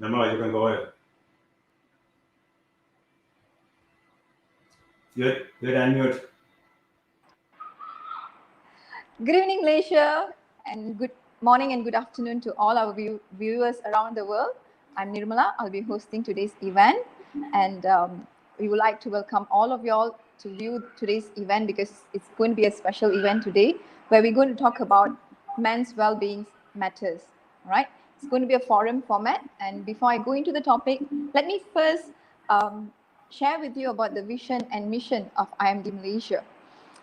Nirmala, you can go ahead. You're unmute. Good evening, Malaysia, and good morning and good afternoon to all our viewers around the world. I'm Nirmala. I'll be hosting today's event, and we would like to welcome all of y'all to view today's event because it's going to be a special event today where we're going to talk about men's well-being matters. All right, it's going to be a forum format, and before I go into the topic, let me first share with you about the vision and mission of IMD Malaysia.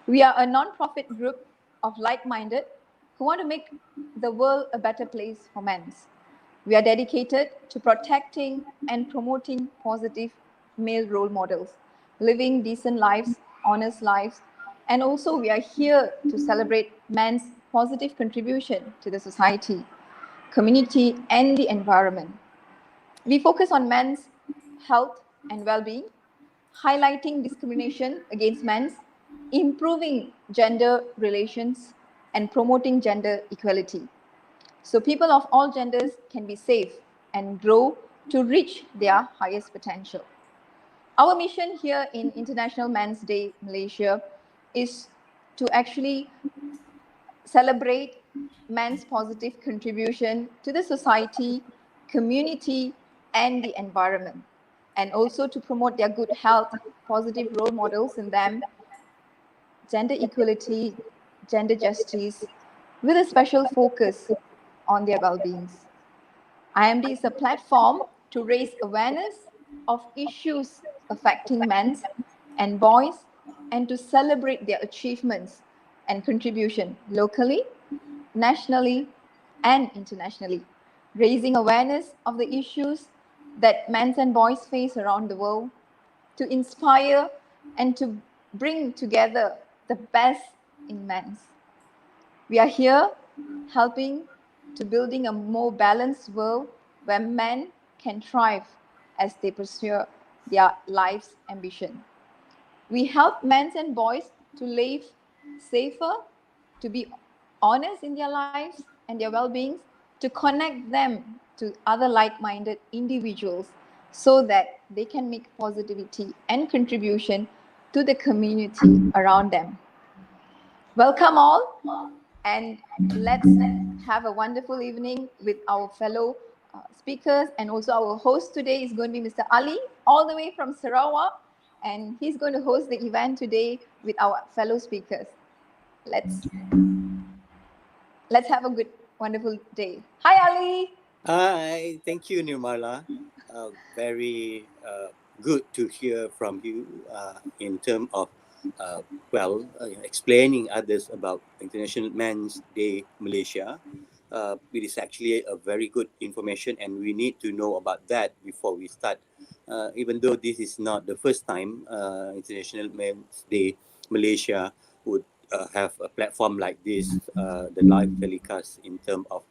We are a non-profit group of like-minded who want to make the world a better place for men. We are dedicated to protecting and promoting positive male role models, living decent lives, honest lives, and also we are here to celebrate men's positive contribution to the society, community, and the environment. We focus on men's health and well-being, highlighting discrimination against men, improving gender relations, and promoting gender equality. So people of all genders can be safe and grow to reach their highest potential. Our mission here in International Men's Day Malaysia is to actually celebrate men's positive contribution to the society, community, and the environment, and also to promote their good health, positive role models in them, gender equality, gender justice, with a special focus on their well-being. IMD is a platform to raise awareness of issues affecting men and boys and to celebrate their achievements and contribution locally, nationally, and internationally, raising awareness of the issues that men and boys face around the world, to inspire and to bring together the best in men. We are here helping to building a more balanced world where men can thrive as they pursue their life's ambition. We help men and boys to live safer, to be honest in their lives and their well-being, to connect them to other like-minded individuals so that they can make positivity and contribution to the community around them. Welcome all, and let's have a wonderful evening with our fellow speakers, and also our host today is going to be Mr. Ali, all the way from Sarawak, and he's going to host the event today with our fellow speakers. Let's have a good, wonderful day. Hi, Ali. Hi, thank you, Nirmala. Very good to hear from you in terms of explaining others about International Men's Day Malaysia. It is actually a very good information, and we need to know about that before we start. Even though this is not the first time International Men's Day Malaysia would have a platform like this, the live telecast in terms of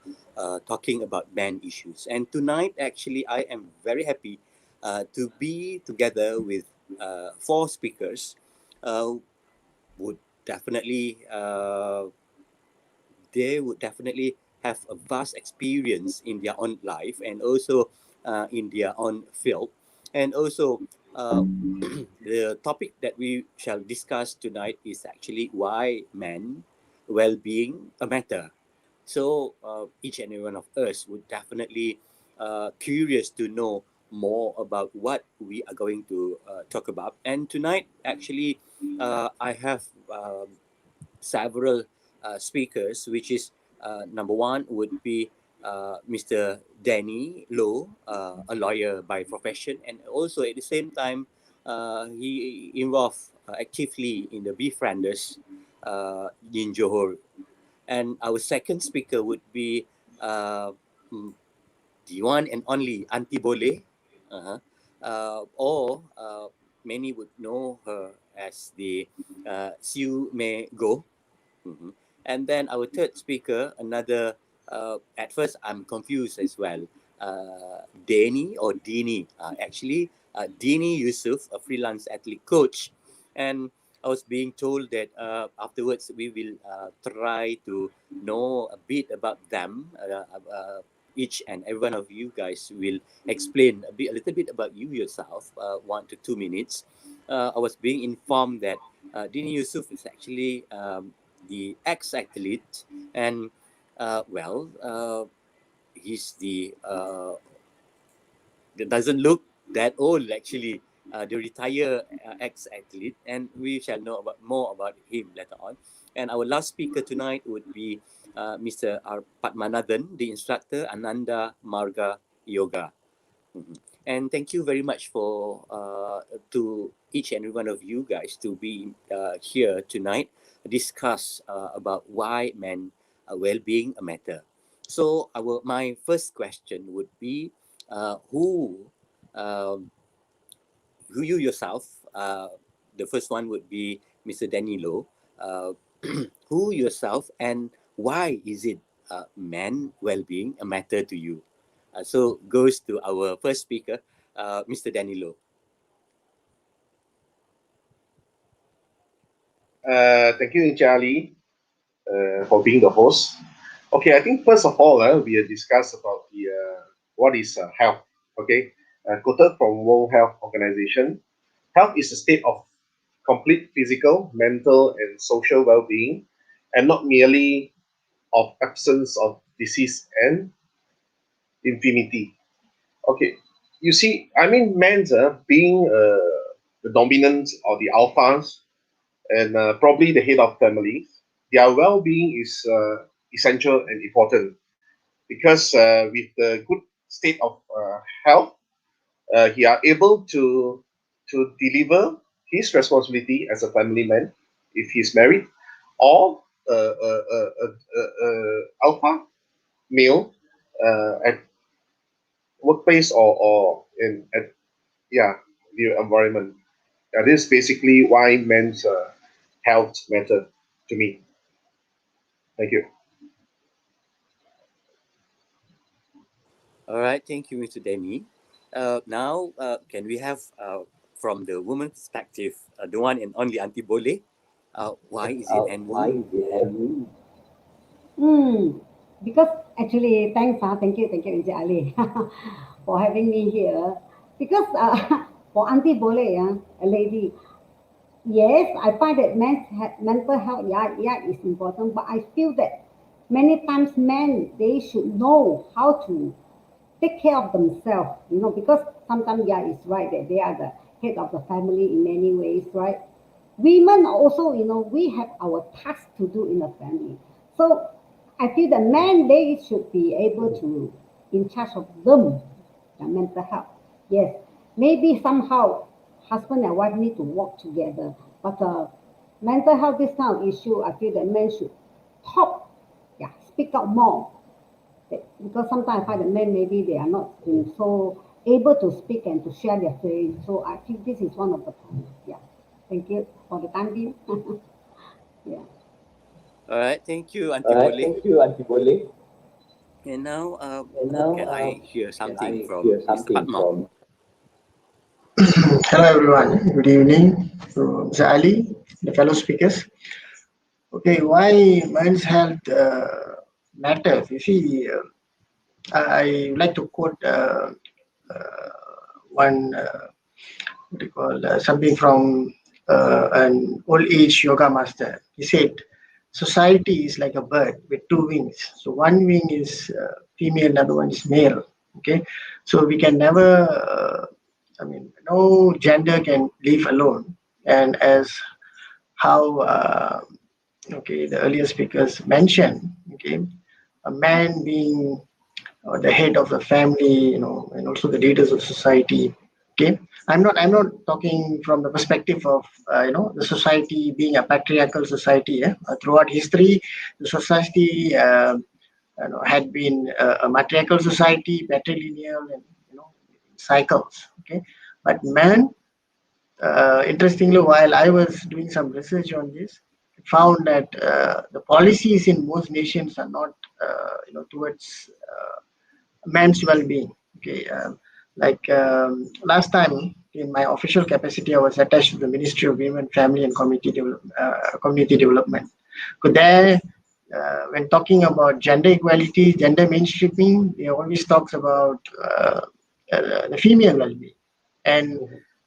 talking about man issues. And tonight, actually, I am very happy to be together with four speakers. Would definitely they would definitely have a vast experience in their own life and also in their own field. And also, the topic that we shall discuss tonight is actually why men well-being a matter. So each and every one of us would definitely curious to know more about what we are going to talk about. And tonight, actually, I have several speakers, which is number one would be Mr. Deanie Low, a lawyer by profession, and also at the same time, he involved actively in the befrienders in Johor. And our second speaker would be the one and only Auntie Boleh, or many would know her as the Siew Mei Gon. Mm-hmm. And then our third speaker, another, at first I'm confused as well, Deanie or Deanie. Actually, Deanie Yusoff, a freelance athlete coach. And I was being told that afterwards we will try to know a bit about them each and every one of you guys will explain a little bit about you yourself, 1 to 2 minutes. I was being informed that Deanie Yusoff is actually the ex-athlete, and he's that doesn't look that old actually, the retired ex-athlete, and we shall know more about him later on. And our last speaker tonight would be Mr. Pathmanathan, the instructor, Ananda Marga Yoga. And thank you very much for to each and every one of you guys to be here tonight, discuss about why men well-being matter. So my first question would be, who you yourself, the first one would be Mr. Danilo, who yourself and why is it men well-being a matter to you? So goes to our first speaker, Mr. Danilo. Thank you, Charlie, for being the host. Okay, I think first of all, we will discuss about the what is health. Okay, quoted from World Health Organization, health is a state of complete physical, mental, and social well-being, and not merely of absence of disease and infirmity. Okay, you see, I mean, men's being the dominant or the alphas and probably the head of families, their well-being is essential and important because with the good state of health, he are able to deliver his responsibility as a family man if he's married, or alpha male at workplace or in at the environment. That is basically why men's health matter to me. Thank you. All right, thank you, Mr. Deanie. Now, can we have from the woman perspective, the one and only Auntie Boleh? Why is it and why is it and Because actually, thank you, Encik Ali, for having me here. Because for Auntie Boleh, a lady, yes, I find that mental health, is important, but I feel that many times men, they should know how to take care of themselves, because sometimes, it's right that they are the head of the family in many ways, right? Women also, we have our tasks to do in the family. So I feel that men, they should be able to, in charge of them, their mental health. Yes, maybe somehow husband and wife need to work together, but mental health, this kind of issue, I feel that men should talk, speak out more. Because sometimes I find that men, maybe they are not so able to speak and to share their feelings. So I think this is one of the points. Yeah. Thank you for the time being. Yeah. All right, thank you, Auntie Boleh. Thank you, Auntie Boleh. And now, Can I hear something I from hear Mr. something Patma? from Hello everyone, good evening to Mr. Ali, the fellow speakers. Okay, why men's health matters? You see, I would like to quote one, what do you call, something from an old age yoga master. He said, society is like a bird with two wings. So one wing is female, another one is male. Okay, so we can never, no gender can live alone. And as how the earlier speakers mentioned, okay, a man being the head of the family, and also the leaders of society. Okay, I'm not talking from the perspective of the society being a patriarchal society. Throughout history, the society had been a matriarchal society, patrilineal, and cycles. Okay, but man, interestingly, while I was doing some research on this, found that the policies in most nations are not towards men's well-being. Okay, last time in my official capacity, I was attached to the Ministry of Women, Family and Community Development. So there, when talking about gender equality, gender mainstreaming, it always talks about the female well-being. And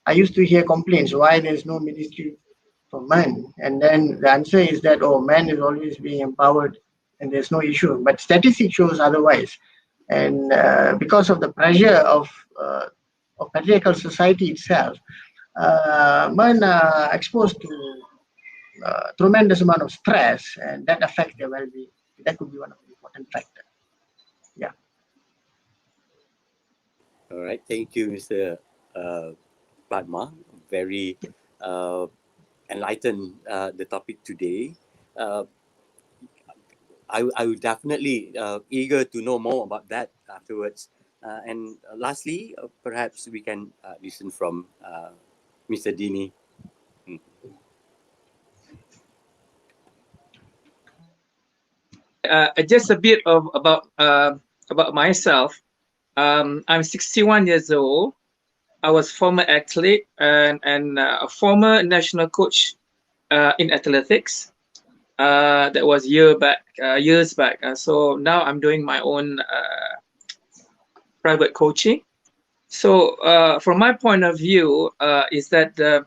I used to hear complaints why there's no ministry for men, and then the answer is that, oh, man is always being empowered and there's no issue. But statistics shows otherwise, and because of the pressure of patriarchal society itself, men are exposed to tremendous amount of stress, and that affects their well-being. That could be one of the important factors. Yeah. All right. Thank you, Mr. Padma. Very enlightened the topic today. I would definitely eager to know more about that afterwards. And lastly, perhaps we can listen from Mr. Deanie. Just a bit of about myself. I'm 61 years old. I was former athlete and a former national coach in athletics. That was years back. So now I'm doing my own private coaching. So from my point of view, is that the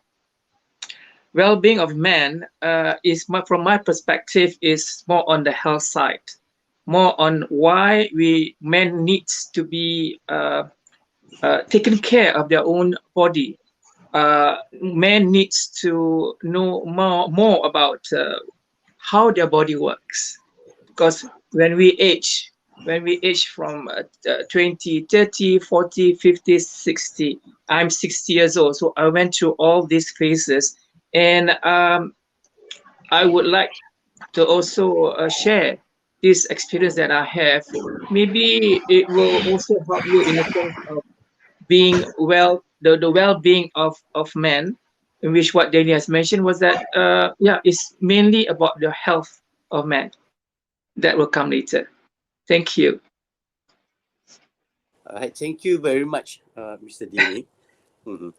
well-being of men from my perspective, is more on the health side, more on why men needs to be taking care of their own body. Men needs to know more about how their body works, because when we age from 20, 30, 40, 50, 60, I'm 60 years old, so I went through all these phases, and I would like to also share this experience that I have. Maybe it will also help you in a sense of being well, the well-being of men, in which what Deanie has mentioned was that it's mainly about the health of men. That will come later. Thank you. All right. Thank you very much, Mr. Deanie.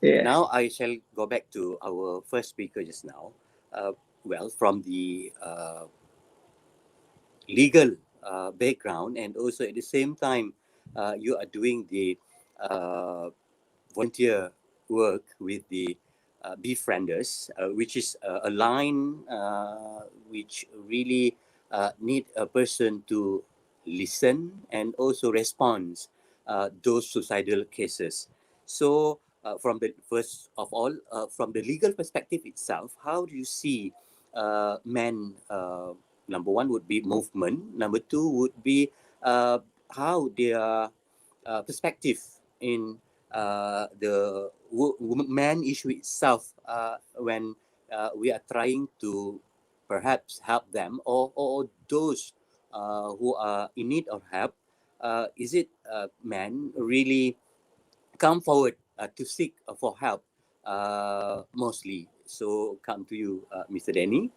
Yeah. Now I shall go back to our first speaker just now. From the legal background, and also at the same time, you are doing the volunteer work with the befrienders, which is a line which really need a person to listen and also respond those suicidal cases. So from the first of all, from the legal perspective itself, how do you see men? Number one would be movement. Number two would be how their perspective in the man issue itself when we are trying to perhaps help them, or those who are in need of help. Is it men really come forward to seek for help mostly? So come to you, Mr. Deanie.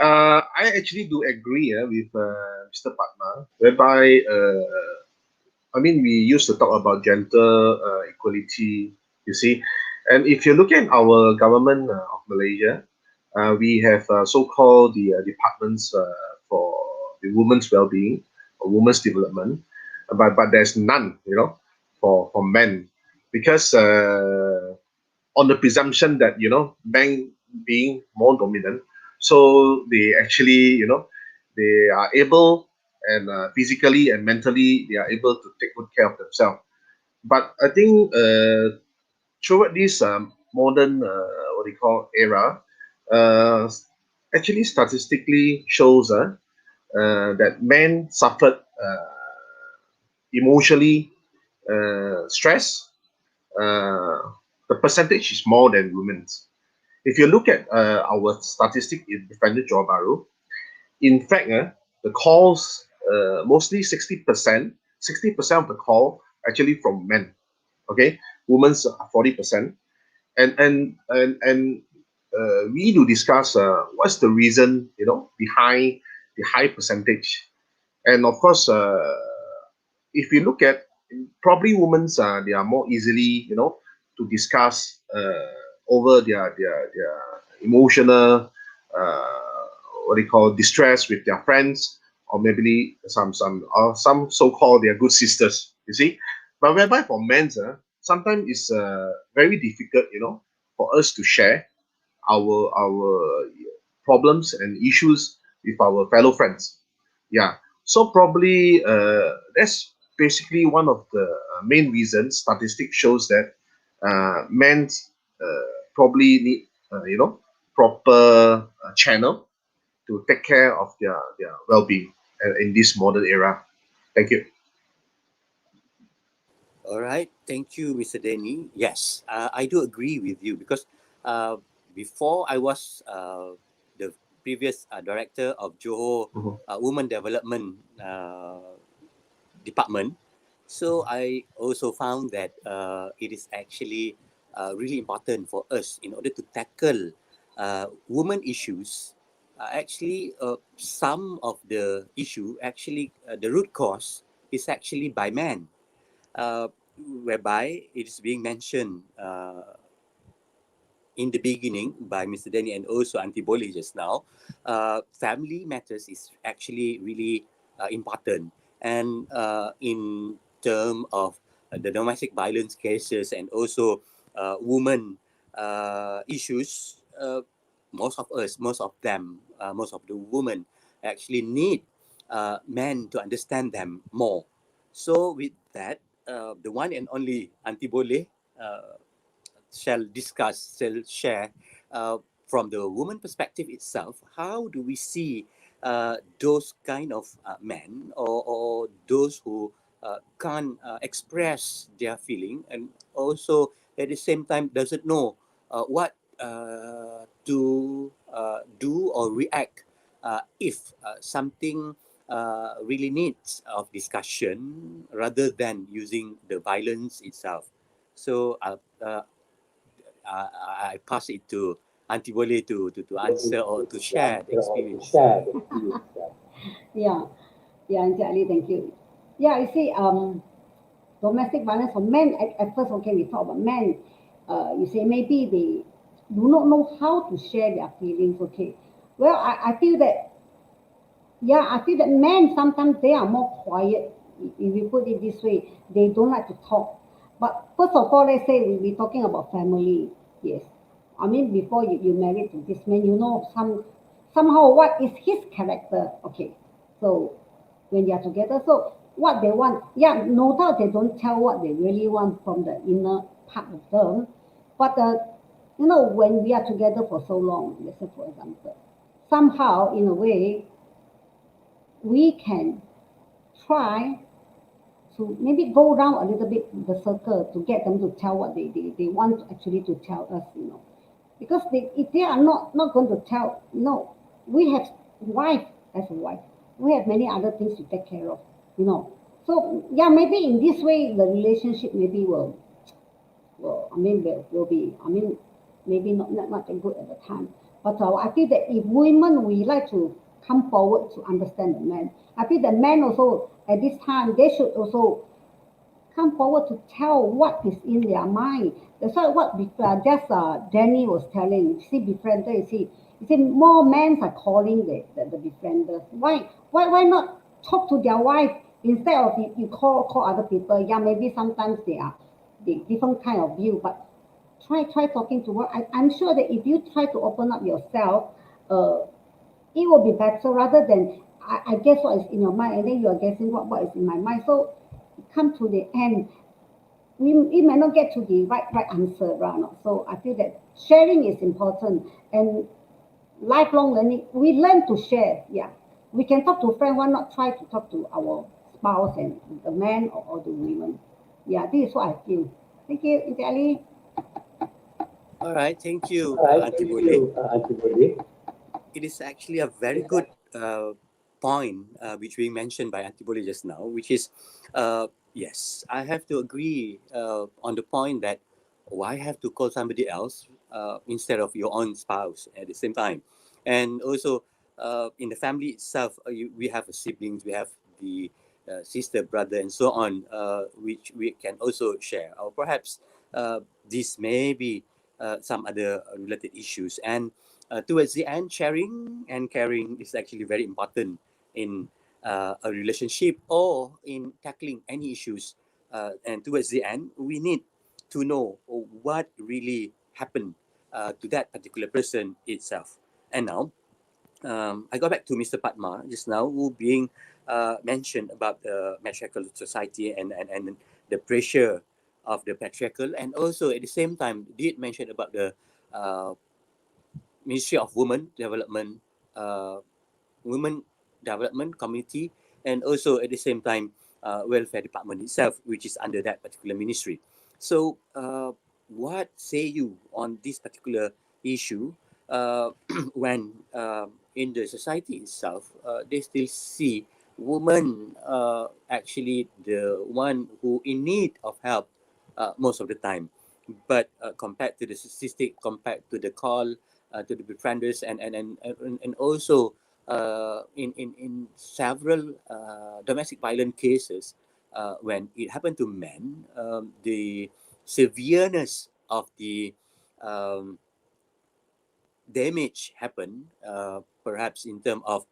I actually do agree with Mr. Padma, whereby we used to talk about gender equality, you see, and if you look at our government of Malaysia, we have so-called the departments for the women's well-being or women's development, but there's none, for men, because on the presumption that men being more dominant, so they actually they are able, and physically and mentally they are able to take good care of themselves. But I think throughout this modern era, actually statistically shows that men suffered emotionally stress. The percentage is more than women's. If you look at our statistic in Defender Johor Bahru, in fact, the calls, mostly 60% of the call actually from men. Okay, women's 40%, and we do discuss what's the reason behind the high percentage, and of course, if you look at probably women's, they are more easily to discuss over their emotional what they call distress with their friends, or maybe some so-called their good sisters. You see, but whereby for men, sometimes it's very difficult, for us to share our problems and issues with our fellow friends. Yeah. So probably that's basically one of the main reasons. Statistics shows that men probably need proper channel to take care of their well-being in this modern era. Thank you. All right, thank you, Mr. Deanie. Yes, I do agree with you because before I was the previous director of Johor Women Development Department, so I also found that it is actually really important for us in order to tackle women issues. Some of the issue the root cause is actually by men. Uh, Whereby it is being mentioned in the beginning by Mr. Deanie and also Auntie Boleh just now, family matters is actually really important. And in term of the domestic violence cases and also women issues, most of the women actually need men to understand them more. So with that, the one and only Auntie Boleh shall share from the woman perspective itself, how do we see those kind of men or those who can't express their feeling and also at the same time doesn't know what to do or react if something really needs of discussion rather than using the violence itself. So I pass it to Auntie Boleh to answer or to share the experience. Yeah, Encik Ali, thank you. Yeah, you see, domestic violence for men, at first, okay, we talk about men. You say maybe they do not know how to share their feelings, okay. Well, I feel that, men sometimes they are more quiet. If you put it this way, they don't like to talk. But first of all, let's say we're talking about family. Yes. I mean, before you married to this man, you know somehow what is his character. Okay. So when they are together, so what they want, no doubt they don't tell what they really want from the inner part of them. But when we are together for so long, let's say for example, somehow in a way we can try to maybe go around a little bit the circle to get them to tell what they want actually to tell us, because if they are not going to tell, we have wife as a wife, we have many other things to take care of, so maybe in this way the relationship maybe will be, maybe not that good at the time. But I feel that if women, we like to come forward to understand the men, I feel that men also at this time, they should also come forward to tell what is in their mind. That's why what just Deanie was telling, you see, befriender, you see more men are calling the befrienders. Why not talk to their wife instead of you call other people? Yeah, maybe sometimes they are different kind of view, but try talking to her. I'm sure that if you try to open up yourself, it will be better rather than I guess what is in your mind and then you are guessing what is in my mind. So come to the end, we may not get to the right answer, right? So I feel that sharing is important and lifelong learning. We learn to share. Yeah, we can talk to a friend. Why not try to talk to our spouse and the man or the women? Yeah, this is what I feel. Thank you, Encik Ali. All right, thank you, All right, Auntie thank Boleh. you, Auntie Boleh. It is actually a very good point which we mentioned by Auntie Boleh just now, which is, yes, I have to agree on the point that why have to call somebody else instead of your own spouse at the same time. And also in the family itself, we have siblings, we have the sister, brother, and so on, which we can also share. Or perhaps this may be some other related issues. And towards the end, sharing and caring is actually very important in a relationship or in tackling any issues. And towards the end, we need to know what really happened to that particular person itself. And now, I go back to Mr. Padma just now, who being mentioned about the matriarchal society and the pressure of the patriarchal, and also at the same time did mention about the Ministry of Women Development, Women Development Committee, and also at the same time Welfare Department itself, which is under that particular ministry. So, what say you on this particular issue when in the society itself they still see women actually the one who in need of help most of the time, but compared to the statistic, compared to the call to the befrienders, and also in several domestic violence cases, when it happened to men, the severeness of the damage happened, perhaps in terms of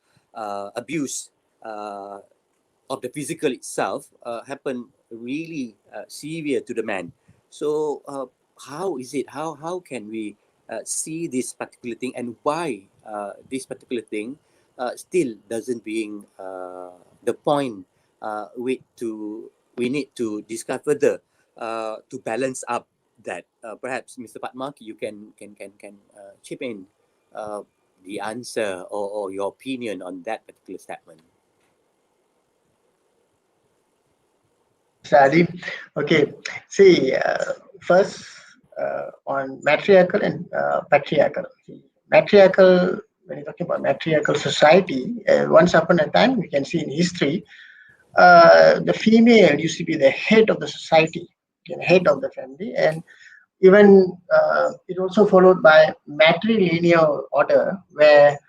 abuse of the physical itself, happen really severe to the man. So how is it? How can we see this particular thing, and why this particular thing still doesn't being the point we need to discuss further to balance up that. Perhaps Mr. Padma, you can chip in the answer or your opinion on that particular statement. Sadi. Okay. See, first on matriarchal and patriarchal. See, matriarchal, when you're talking about matriarchal society, once upon a time, we can see in history, the female used to be the head of the society, head of the family, and even it also followed by matrilineal order, where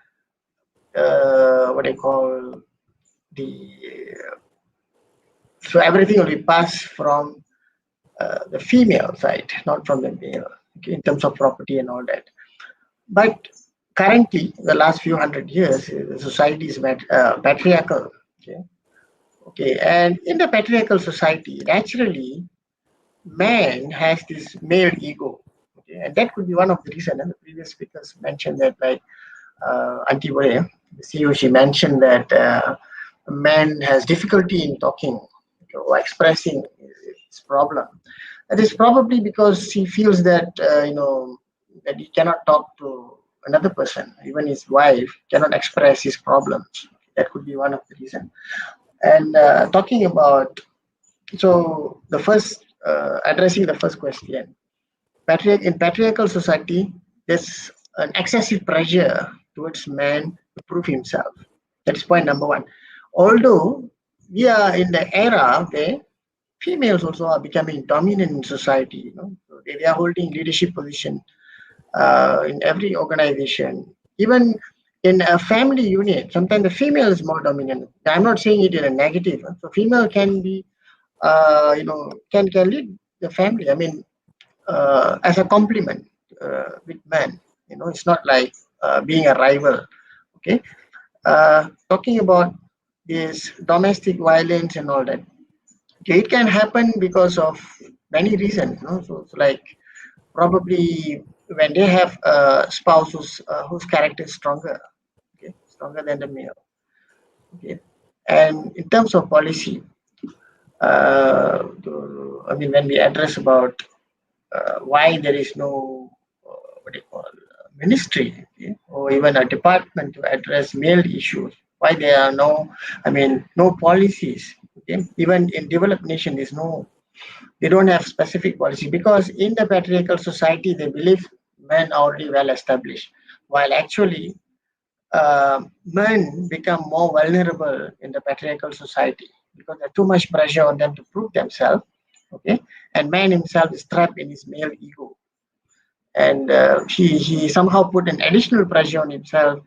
what they call so everything will be passed from the female side, not from the male, okay, in terms of property and all that. But currently, the last few hundred years, the society is patriarchal. Okay, and in the patriarchal society, naturally, man has this male ego. Okay, and that could be one of the reasons. And the previous speakers mentioned that, like Auntie Boye, the CEO, she mentioned that a man has difficulty in talking or expressing his problem. That is probably because he feels that that he cannot talk to another person, even his wife cannot express his problems. That could be one of the reasons. And talking about, so the first addressing the first question, in patriarchal society, there's an excessive pressure towards man to prove himself. That's point number one. Although we are in the era where females also are becoming dominant in society, so they are holding leadership position in every organization. Even in a family unit, sometimes the female is more dominant. I'm not saying it in a negative. So female can be, can lead the family. I mean, as a complement with men. It's not like being a rival. Okay. Talking about this domestic violence and all that. Okay, it can happen because of many reasons. So it's like probably when they have a spouse whose character is stronger, okay, stronger than the male. Okay, and in terms of policy, when we address about why there is no ministry, okay, or even a department to address male issues, why there are no policies. Okay? Even in developed nation, they don't have specific policy, because in the patriarchal society they believe men are already well established, while actually men become more vulnerable in the patriarchal society because there's too much pressure on them to prove themselves. Okay, and man himself is trapped in his male ego, and he somehow put an additional pressure on himself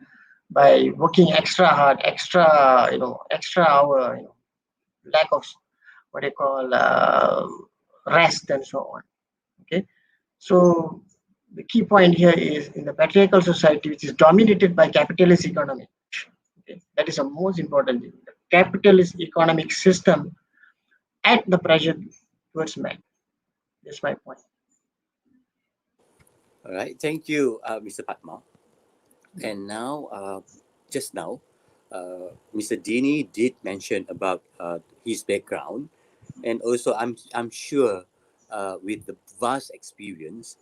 by working extra hard, extra hour, lack of what they call rest and so on. Okay, so the key point here is in the patriarchal society, which is dominated by capitalist economy. Okay, that is the most important thing. The capitalist economic system add the pressure towards men. That's my point. All right. Thank you, Mr. Padma. And now, just now, Mr. Deanie did mention about his background, and also I'm sure with the vast experience,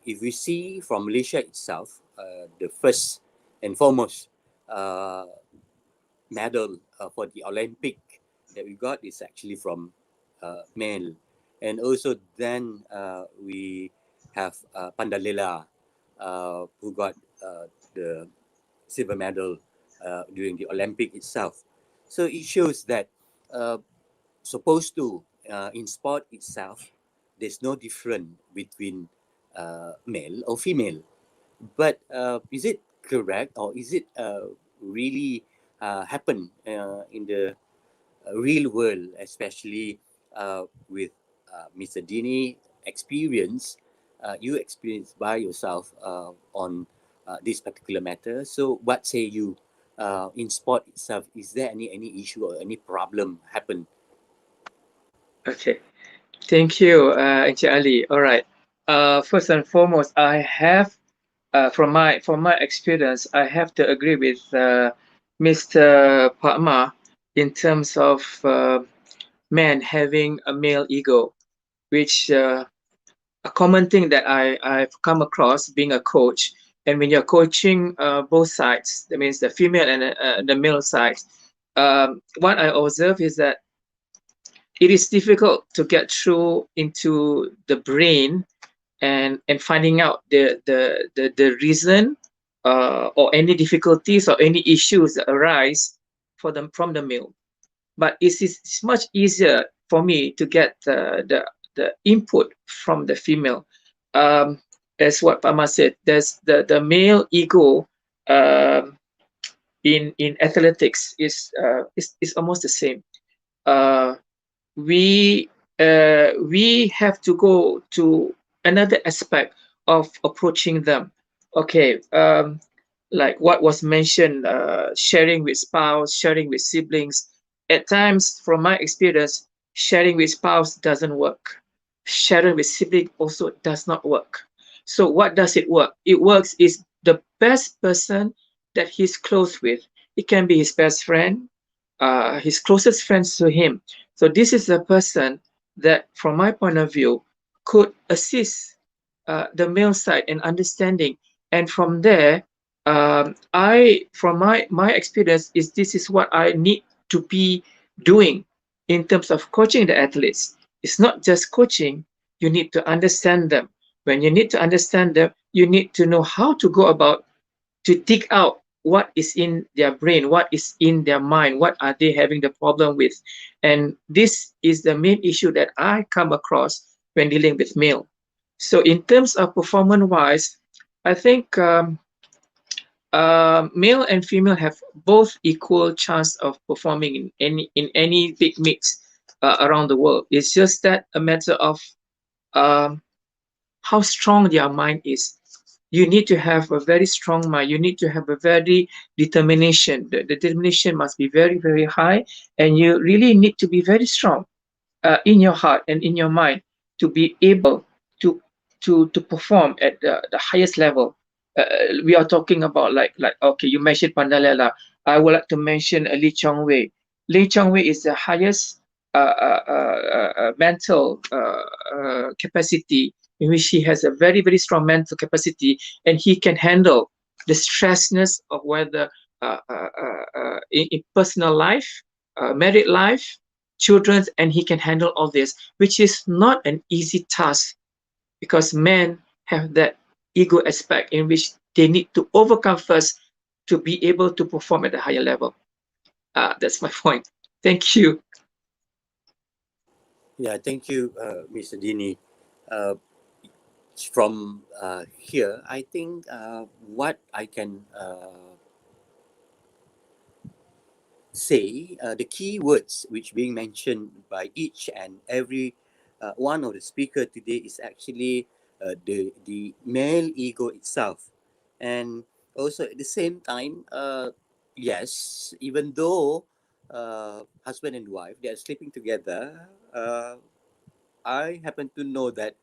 if we see from Malaysia itself, the first and foremost medal for the Olympic that we got is actually from male, and also then we have Pandalela who got the silver medal during the Olympic itself. So it shows that supposed to in sport itself, there's no difference between male or female. But is it correct, or is it really happen in the real world, especially with Mr. Deanie experience, you experienced by yourself on this particular matter. So what say you in sport itself? Is there any issue or any problem happen? Okay. Thank you, Encik Ali. All right. First and foremost, I have, from my experience, I have to agree with Mr. Padma in terms of men having a male ego, which a common thing that I've come across being a coach. And when you're coaching both sides, that means the female and the male side, what I observe is that it is difficult to get through into the brain and finding out the reason or any difficulties or any issues that arise for them from the male. But it's much easier for me to get the input from the female. As what Pama said, there's the male ego in athletics is almost the same. We have to go to another aspect of approaching them. Okay, like what was mentioned, sharing with spouse, sharing with siblings. At times, from my experience, sharing with spouse doesn't work. Sharing with sibling also does not work. So what does it work? It works is the best person that he's close with. It can be his best friend, his closest friends to him. So this is the person that, from my point of view, could assist the male side in understanding. And from there, from my experience, is this is what I need to be doing in terms of coaching the athletes. It's not just coaching, you need to understand them. When you need to understand them, you need to know how to go about to dig out what is in their brain, what is in their mind, what are they having the problem with. And this is the main issue that I come across when dealing with male. So in terms of performance-wise, I think male and female have both equal chance of performing in any big mix around the world. It's just that a matter of how strong their mind is. You need to have a very strong mind. You need to have a very determination. The determination must be very, very high, and you really need to be very strong in your heart and in your mind to be able to perform at the highest level. We are talking about like okay, you mentioned Pandalela. I would like to mention Lee Chong Wei. Lee Chong Wei is the highest mental capacity, in which he has a very, very strong mental capacity, and he can handle the stressness of whether in personal life, married life, children, and he can handle all this, which is not an easy task, because men have that ego aspect in which they need to overcome first to be able to perform at a higher level. That's my point. Thank you. Yeah, thank you, Mr. Deanie. From here, I think what I can say, the key words which being mentioned by each and every one of the speaker today is actually the male ego itself. And also at the same time, yes, even though husband and wife, they are sleeping together, I happen to know that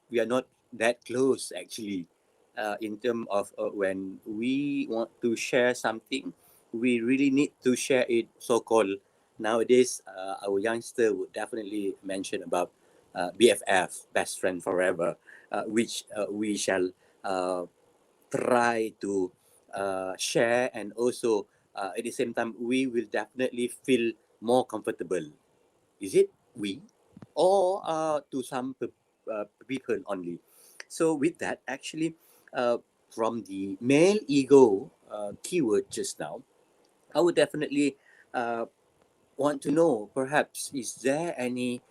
we are not that close actually. In terms of when we want to share something, we really need to share it so-called nowadays. Our youngster would definitely mention about BFF, best friend forever, which we shall uh, try to share, and also at the same time we will definitely feel more comfortable. Is it we, or to some people only? So with that, actually, from the male ego keyword just now, I would definitely uh, want to know, perhaps, is there any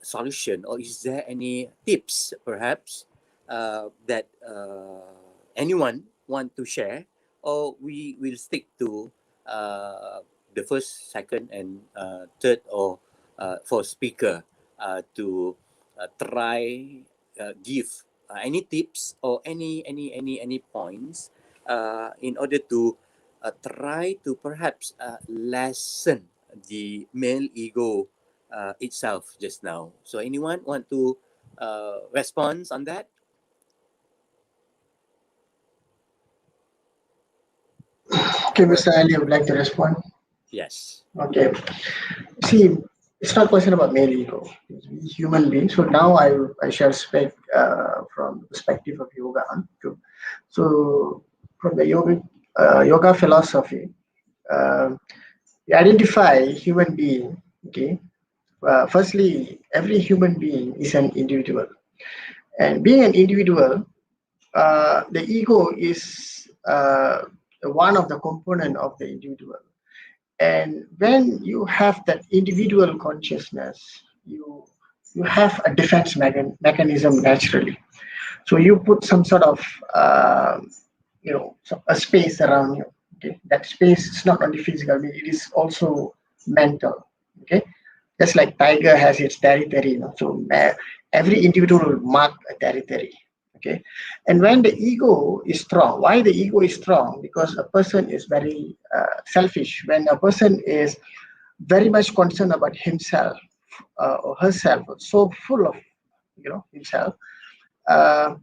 solution, or is there any tips, perhaps, that anyone want to share, or we will stick to the first, second, and third, or for speaker to try give any tips or any points in order to try to perhaps lessen the male ego itself just now. So anyone want to respond on that? Okay, Mr. Ali, I would like to respond. Yes. Okay. See, it's not a question about male ego. It's we human beings. So now I shall speak from the perspective of yoga too. So from the yoga philosophy, we identify human being. Okay. Firstly, every human being is an individual, and being an individual, the ego is one of the component of the individual. And when you have that individual consciousness, you have a defense mechanism naturally. So you put some sort of a space around you. Okay, that space is not only physical; it is also mental. Okay, just like tiger has its territory. So every individual will mark a territory. Okay, and when the ego is strong, why the ego is strong? Because a person is very selfish. When a person is very much concerned about himself or herself, so full of himself, uh,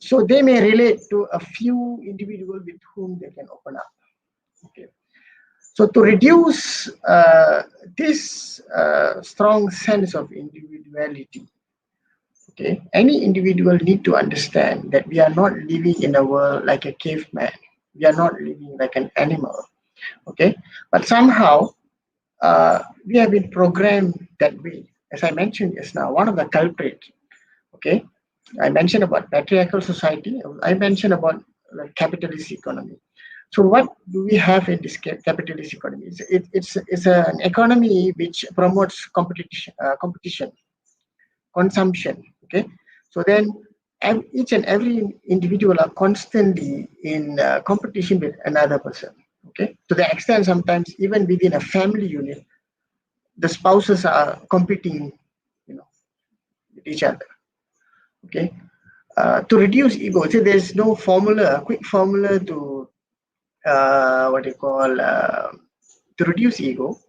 so they may relate to a few individuals with whom they can open up. Okay, so to reduce this strong sense of individuality, okay, any individual need to understand that we are not living in a world like a caveman. We are not living like an animal. Okay, but somehow we have been programmed that way. As I mentioned just now, one of the culprits. Okay, I mentioned about patriarchal society. I mentioned about capitalist economy. So what do we have in this capitalist economy? It's an economy which promotes competition, consumption. Okay, so then each and every individual are constantly in competition with another person. Okay, to the extent sometimes even within a family unit, the spouses are competing, with each other. Okay, to reduce ego, see, there's no formula, a quick formula to to reduce ego.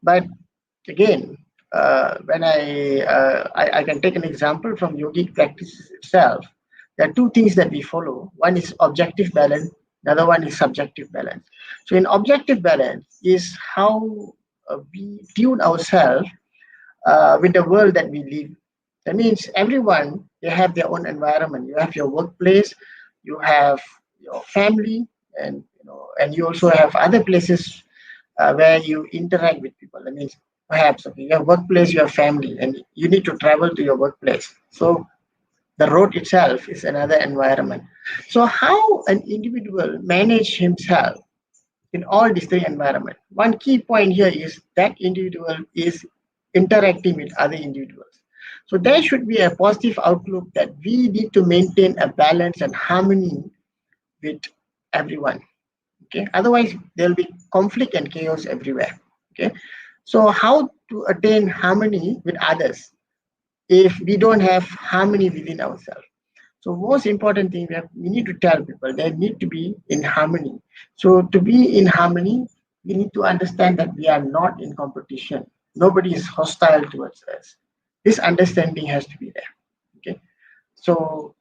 But again, when I can take an example from yogic practice itself. There are two things that we follow. One is objective balance. The other one is subjective balance. So in objective balance is how we tune ourselves with the world that we live. That means everyone, they have their own environment. You have your workplace, you have your family, and and you also have other places where you interact with people. That means perhaps your workplace, your family, and you need to travel to your workplace. So the road itself is another environment. So how an individual manage himself in all these three environments? One key point here is that individual is interacting with other individuals. So there should be a positive outlook that we need to maintain a balance and harmony with everyone. Okay, otherwise there will be conflict and chaos everywhere. Okay, so how to attain harmony with others? if we don't have harmony within ourselves. So most important thing, we need to tell people they need to be in harmony. So to be in harmony, we need to understand that we are not in competition. Nobody is hostile towards us. This understanding has to be there. Okay. So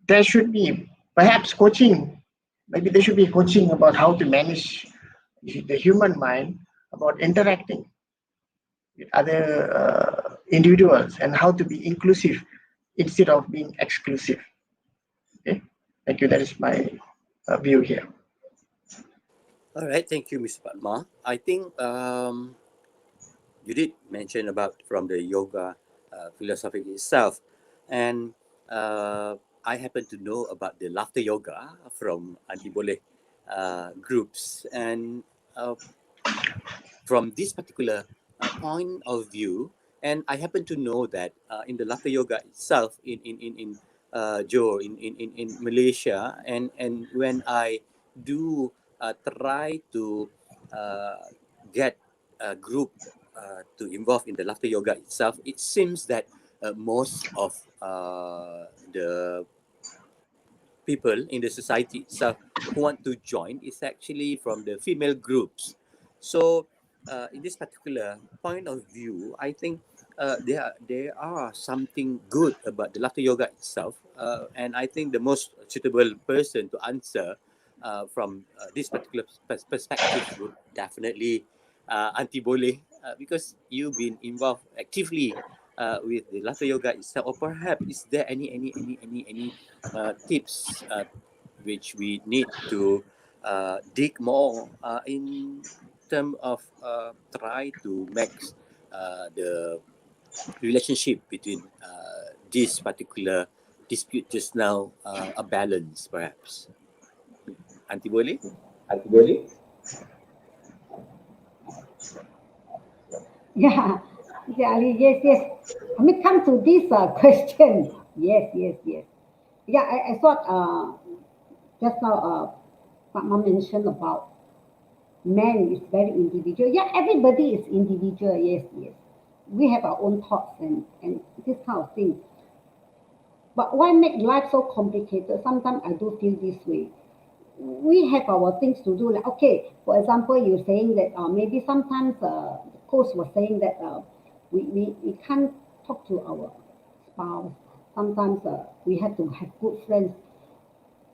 there should be perhaps coaching. Maybe there should be coaching about how to manage the human mind, about interacting with other individuals, and how to be inclusive instead of being exclusive. Okay, thank you. That is my view here. All right, thank you, Mr. Padma. I think you did mention about from the yoga philosophy itself, and I happen to know about the laughter yoga from Anti Boleh groups, and from this particular point of view, and I happen to know that in the laughter yoga itself in Johor in Malaysia, and when I do try to get a group to involve in the laughter yoga itself, it seems that most of the people in the society itself who want to join is actually from the female groups. So in this particular point of view, I think there are something good about the laughter yoga itself, and I think the most suitable person to answer from this particular perspective would definitely Auntie Boleh, because you've been involved actively with the laughter yoga itself. Or perhaps is there any tips which we need to dig more in terms of try to make the relationship between this particular dispute just now a balance, perhaps. Auntie Boleh? Yeah, yeah, Ali, yes, yes. I mean, come to this question. Yes, yes, yes. Yeah, I thought just now Mama mentioned about man is very individual. Yeah, everybody is individual. Yes, yes. We have our own thoughts and this kind of thing. But why make life so complicated? Sometimes I do feel this way. We have our things to do. Like, okay, for example, you're saying that maybe sometimes the coach was saying that we can't talk to our spouse. Sometimes we have to have good friends.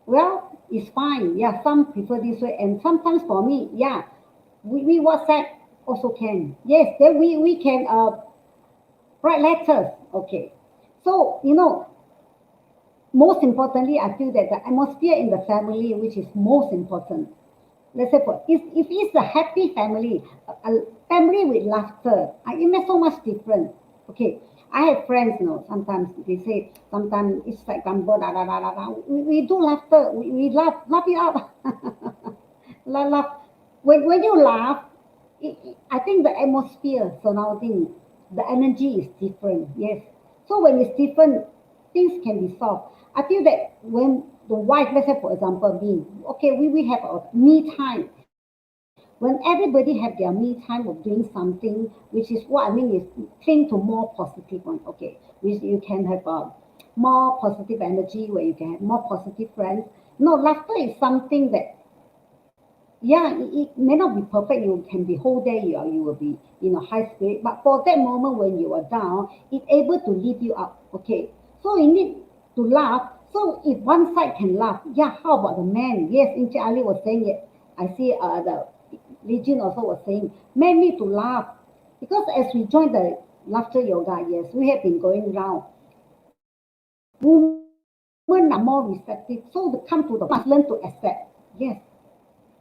Well, it's fine. Yeah, some prefer this way. And sometimes for me, yeah, we WhatsApp also can. Yes, then we can write letters. Okay. So, most importantly, I feel that the atmosphere in the family, which is most important. Let's say, if it's a happy family, a family with laughter, it makes so much difference. Okay, I have friends, sometimes they say, sometimes it's like gumbo, da da da da da. We do laughter, we laugh it up, laugh. When you laugh, I think the atmosphere surrounding, the energy is different. Yes, so when it's different, things can be solved. I feel that when the wife, let's say for example, me, okay, we have our me time. When everybody have their me time of doing something, which is what I mean is think to more positive one. Okay, which you can have more positive energy, where you can have more positive friends. No, laughter is something that, yeah, it may not be perfect. You can be whole day, you will be in a high spirit, but for that moment when you are down, it's able to lift you up. Okay, so you need to laugh. So if one side can laugh, yeah, how about the man? Yes, Inche Ali was saying it. I see the Legion also was saying men need to laugh, because as we join the laughter yoga, yes, we have been going round. Women are more receptive, so to come to the must learn to accept. Yes,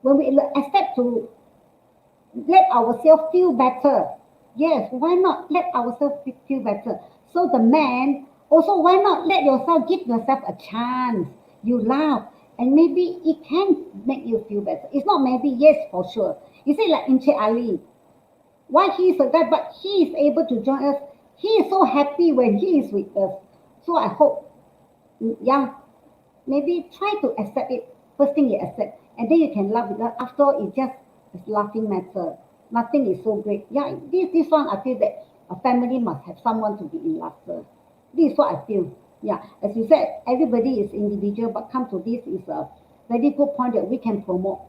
when we accept to let ourselves feel better. Yes, why not let ourselves feel better? So the man also, why not give yourself a chance? You laugh, and maybe it can make you feel better. It's not maybe, yes, for sure. You see, like Inche Ali, why he is a guy, but he is able to join us. He is so happy when he is with us. So I hope, yeah, maybe try to accept it. First thing you accept, and then you can laugh with us. After all, it just is laughing matter. Nothing is so great. Yeah, this one I feel that A family must have someone to be in laughter. This is what I feel. Yeah, as you said, everybody is individual, but come to this is a very good point that we can promote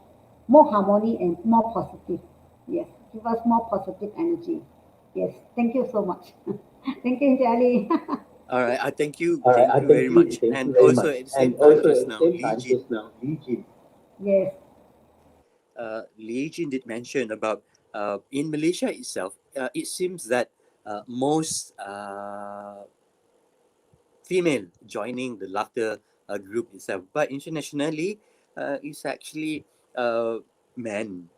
more harmony and more positive. Yes, give us more positive energy. Yes, thank you so much. Thank you, Jali. All right. All right, Thank I you very much. thank you And very also much. at the And same time, also just at the now, same time, just now, Legion. Yes, Lee Jin did mention about in Malaysia itself. It seems that most female joining the laughter group itself, but internationally, it's actually men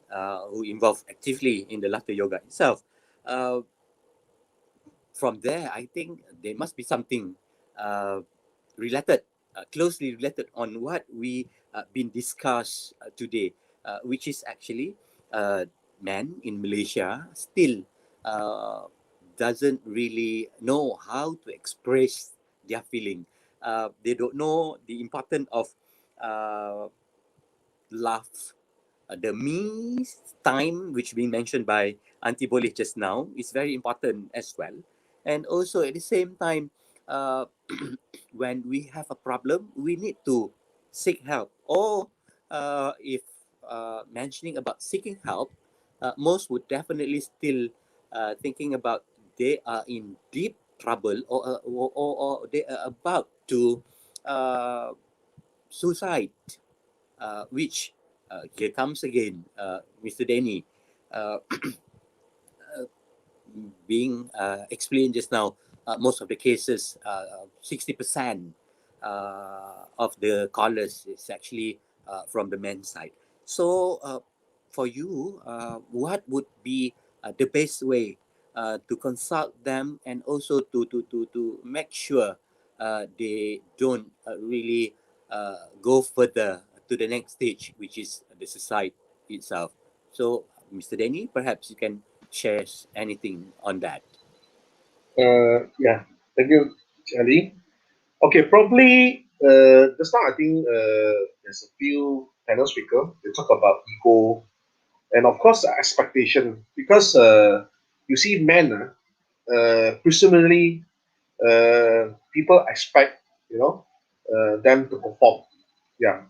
who involve actively in the laughter yoga itself. Uh, from there, I think there must be something uh, related, closely related on what we been discussed today, which is actually men in Malaysia still uh, doesn't really know how to express their feeling. They don't know the importance of uh, laugh. The me time, which been mentioned by Auntie Boleh just now, is very important as well. And also at the same time, uh, when we have a problem, we need to seek help. Or if mentioning about seeking help, most would definitely still thinking about they are in deep trouble, or they are about to uh, suicide, which here comes again, Mr. Deanie, uh, being explained just now, most of the cases, 60% of the callers is actually from the men's side. So, for you, what would be the best way to consult them, and also to make sure they don't really go further to the next stage, which is the suicide itself? So, Mr. Denny, perhaps you can share anything on that. Yeah, thank you, Charlie. Okay, probably just now I think there's a few panel speaker. They talk about ego and of course expectation because you see men, presumably people expect them to perform. Yeah,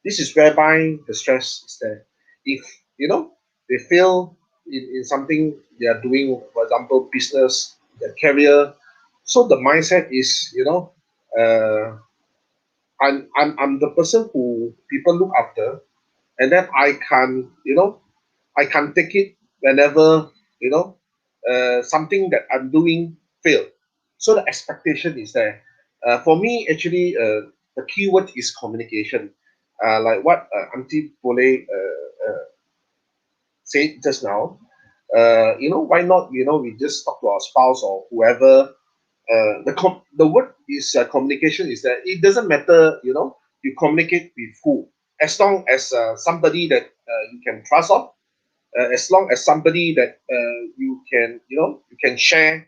this is whereby the stress is there. If they fail in something they are doing, for example, business, their career, so the mindset is uh, I'm the person who people look after, and then I can take it whenever something that I'm doing fail. So the expectation is there. For me, actually, the key word is communication. Like what Auntie Pole said just now. Why not? We just talk to our spouse or whoever. The word is communication. Is that it doesn't matter. You communicate with who, as long as somebody that you can trust of, as long as somebody that you can share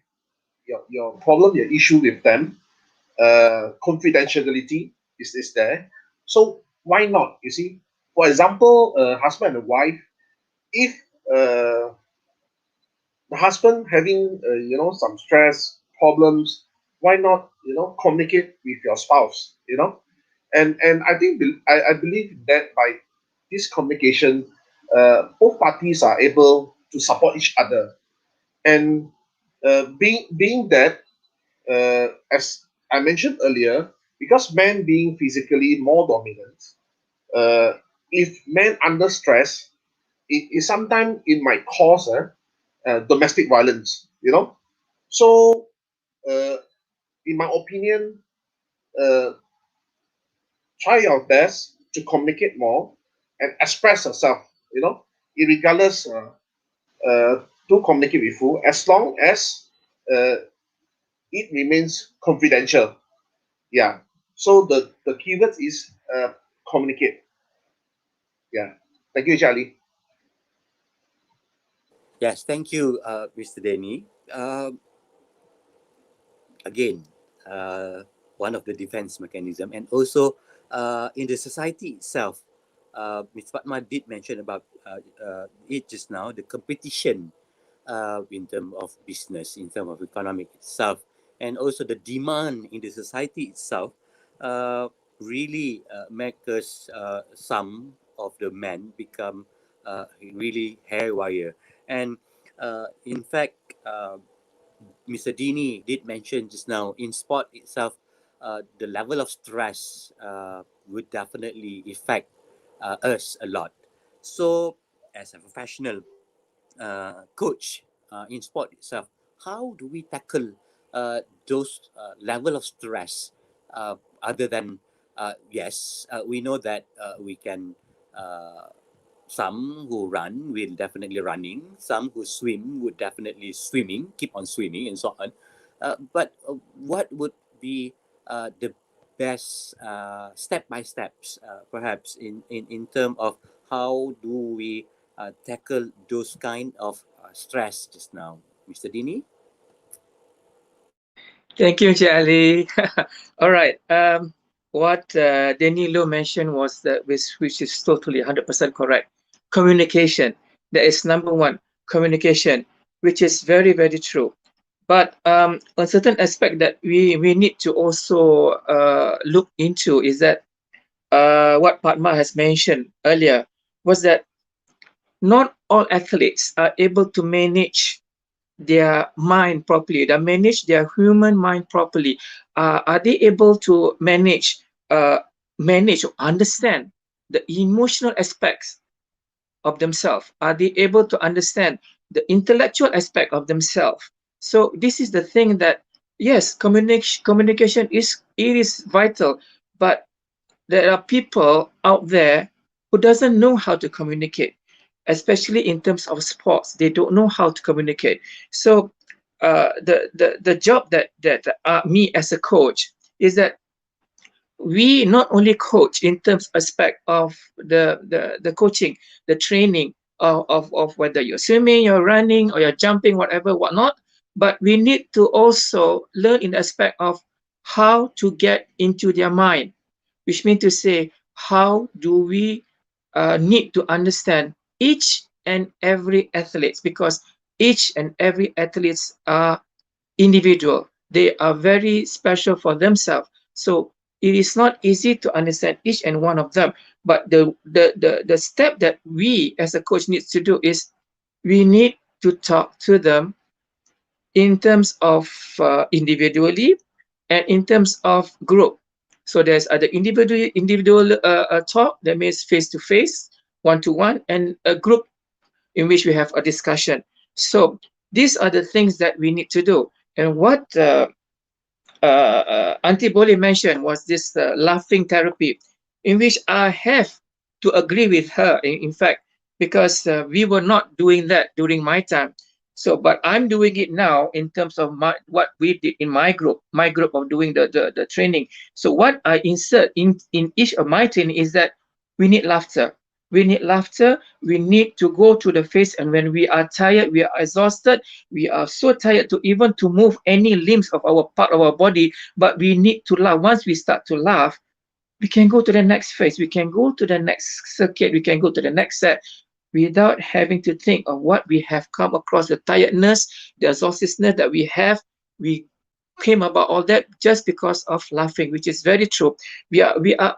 your problem, your issue with them. Confidentiality is there. So why not? You see, for example, husband and wife, if uh, the husband having some stress problems, why not communicate with your spouse? And I believe that by this communication, both parties are able to support each other. And being that, as I mentioned earlier, because men being physically more dominant, uh, if men under stress, it sometimes it might cause domestic violence. So uh, in my opinion, uh, try your best to communicate more and express yourself. Regardless to communicate with who, as long as uh, it remains confidential. Yeah. So the keyword is communicate. Yeah. Thank you, Charlie. Yes, thank you, Mr. Denny. Again, one of the defense mechanism, and also in the society itself, Ms. Fatma did mention about it just now, the competition in terms of business, in terms of economic itself, and also the demand in the society itself really make us some of the men become really haywire. And in fact, Mr. Deanie did mention just now, in sport itself, the level of stress would definitely affect us a lot. So, as a professional coach in sport itself, how do we tackle those level of stress other than yes, we know that we can some who run will definitely running, some who swim would definitely swimming, keep on swimming and so on. But what would be the best step by steps perhaps in terms of how do we tackle those kind of stress just now, Mr. Deanie? Thank you, Encik Ali. All right. What Deanie Low mentioned was that which is totally 100% correct. Communication. That is number one. Communication, which is very, very true. But a certain aspect that we need to also look into is that what Padma has mentioned earlier was that not all athletes are able to manage their mind properly, they manage their human mind properly. Are they able to manage or understand the emotional aspects of themselves? Are they able to understand the intellectual aspect of themselves? So this is the thing that, yes, communication is vital, but there are people out there who doesn't know how to communicate, especially in terms of sports. They don't know how to communicate. So the job that me as a coach is that we not only coach in terms aspect of the coaching, the training of whether you're swimming, you're running, or you're jumping, whatever, whatnot, but we need to also learn in the aspect of how to get into their mind, which means to say, how do we need to understand each and every athlete, because each and every athletes are individual. They are very special for themselves. So it is not easy to understand each and one of them. But the step that we as a coach needs to do is we need to talk to them in terms of individually and in terms of group. So there's other individual talk, that means face to face, one to one, and a group in which we have a discussion. So these are the things that we need to do. And what Auntie Boleh mentioned was this laughing therapy, in which I have to agree with her, in fact, because we were not doing that during my time. So, but I'm doing it now in terms of what we did in my group of doing the training. So what I insert in each of my training is that we need laughter. We need laughter. We need to go to the face, and when we are tired, we are exhausted, we are so tired to even to move any limbs of our part of our body, but we need to laugh. Once we start to laugh, we can go to the next phase, we can go to the next circuit, we can go to the next set without having to think of what we have come across, the tiredness, the exhaustiveness that we have. We came about all that just because of laughing, which is very true.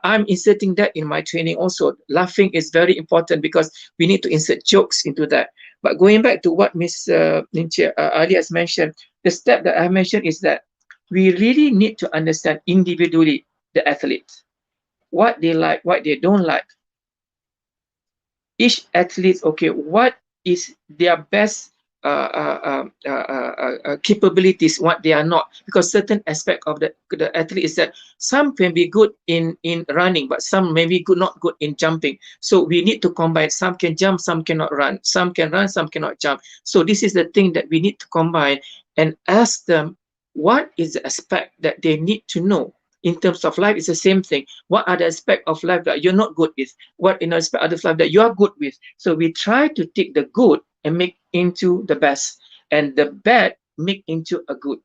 I'm inserting that in my training also. Laughing is very important because we need to insert jokes into that. But going back to what Ms. Ali has mentioned, the step that I mentioned is that we really need to understand individually the athlete, what they like, what they don't like. Each athlete, okay, what is their best capabilities, what they are not, because certain aspect of the athlete is that some can be good in running, but some may be not good in jumping. So we need to combine. Some can jump, some cannot run. Some can run, some cannot jump. So this is the thing that we need to combine and ask them what is the aspect that they need to know. In terms of life, it's the same thing. What are the aspects of life that you're not good with? What in aspect of life that you are good with? So we try to take the good and make into the best, and the bad make into a good.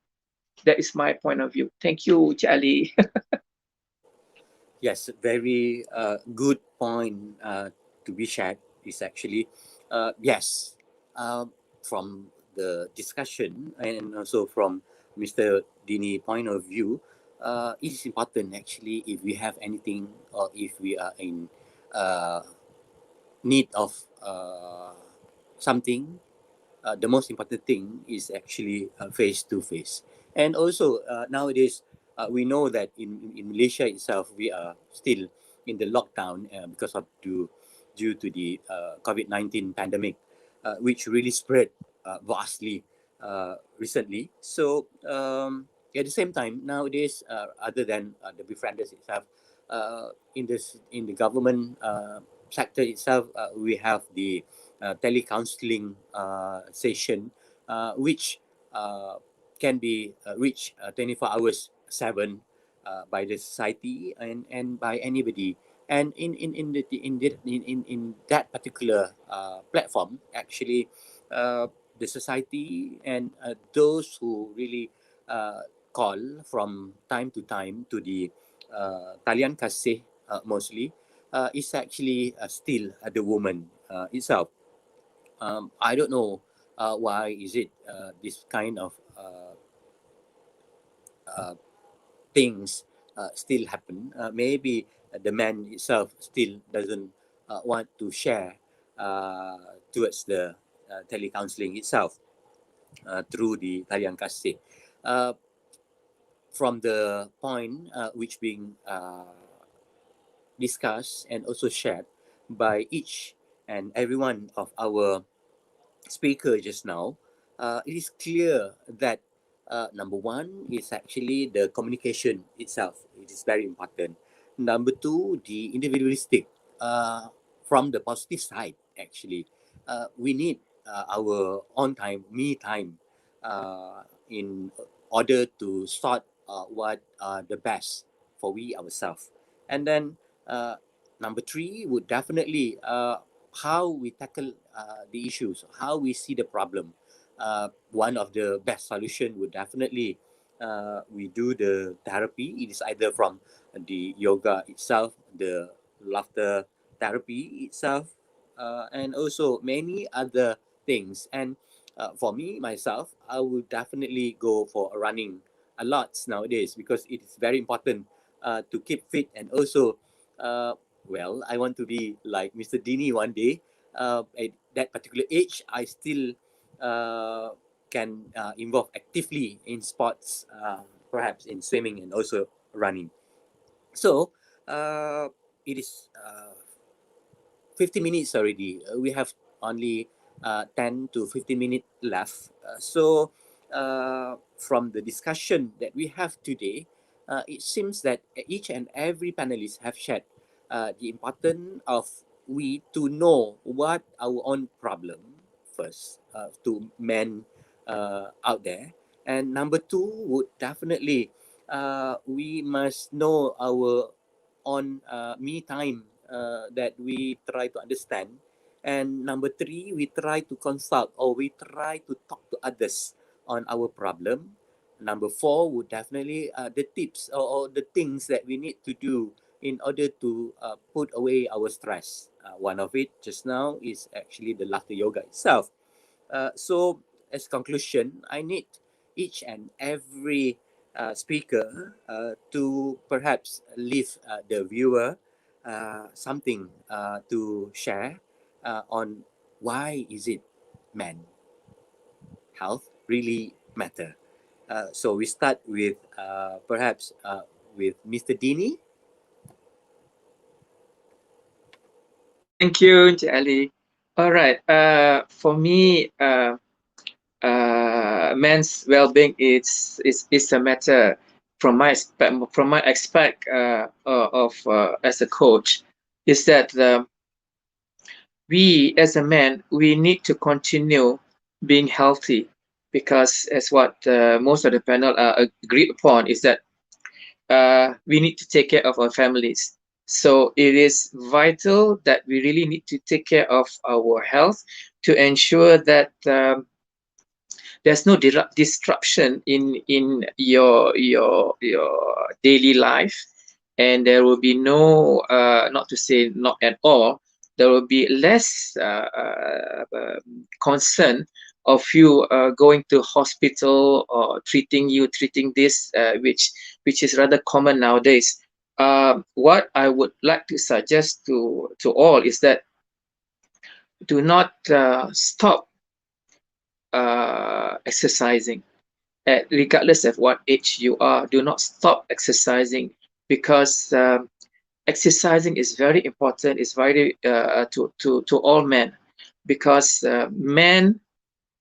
That is my point of view. Thank you, Charlie. Yes, very good point to be shared is actually, yes, from the discussion and also from Mr. Deanie point of view, it is important actually if we have anything or if we are in need of something, the most important thing is actually face to face. And also nowadays we know that in Malaysia itself we are still in the lockdown because of due to the COVID-19 pandemic, which really spread vastly recently. So at the same time nowadays, other than the befrienders itself, in the government sector itself, we have the telecounseling session, which can be reached 24 hours 7 by the society and by anybody. And in that particular platform, actually, the society and those who really call from time to time to the talian kasih mostly is actually still the woman itself. I don't know why is it this kind of things still happen. Maybe the man itself still doesn't want to share towards the telecounseling itself through the talian kasih. From the point which being discussed and also shared by each and every one of our speaker just now, it is clear that number one is actually the communication itself. It is very important. Number two, the individualistic. From the positive side, actually, we need our own time, me time, in order to sort what are the best for we ourselves. And then number three would definitely how we tackle the issues, how we see the problem. One of the best solution would definitely we do the therapy. It is either from the yoga itself, the laughter therapy itself, and also many other things. And for me myself, I would definitely go for running a lot nowadays because it is very important to keep fit and also well, I want to be like Mr. Deanie one day. At that particular age, I still can involve actively in sports, perhaps in swimming and also running. So it is 50 minutes already. We have only 10 to 15 minutes left. So from the discussion that we have today, it seems that each and every panelist have shared the importance of we to know what our own problem first to men out there, and number two would definitely we must know our own me time that we try to understand, and number three we try to consult or we try to talk to others on our problem. Number four would definitely the tips or the things that we need to do in order to put away our stress. One of it just now is actually the laughter yoga itself. So as conclusion, I need each and every speaker to perhaps leave the viewer something to share on why is it men health really matter. So we start with perhaps with Mr. Deanie. Thank you, Encik Ali. All right. For me, men's well-being is a matter from my aspect of as a coach, is that we as a man, we need to continue being healthy, because as what most of the panel agreed upon is that we need to take care of our families. So it is vital that we really need to take care of our health to ensure that there's no disruption in your daily life, and there will be no, not to say not at all, there will be less concern of you going to hospital or treating this, which is rather common nowadays. What I would like to suggest to all is that do not stop exercising. Regardless of what age you are, do not stop exercising, because exercising is very important. It's very to all men, because men,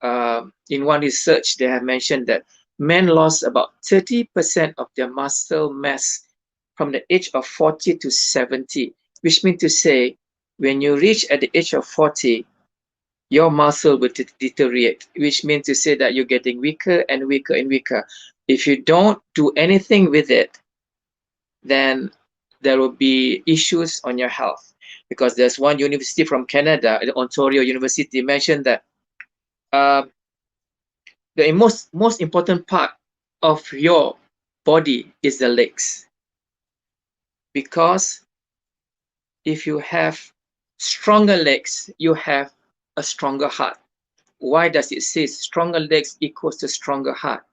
in one research, they have mentioned that men lost about 30% of their muscle mass from the age of 40 to 70, which means to say, when you reach at the age of 40, your muscle will deteriorate, which means to say that you're getting weaker and weaker and weaker. If you don't do anything with it, then there will be issues on your health. Because there's one university from Canada, Ontario University, mentioned that the most important part of your body is the legs. Because if you have stronger legs, you have a stronger heart. Why does it say stronger legs equals to stronger heart?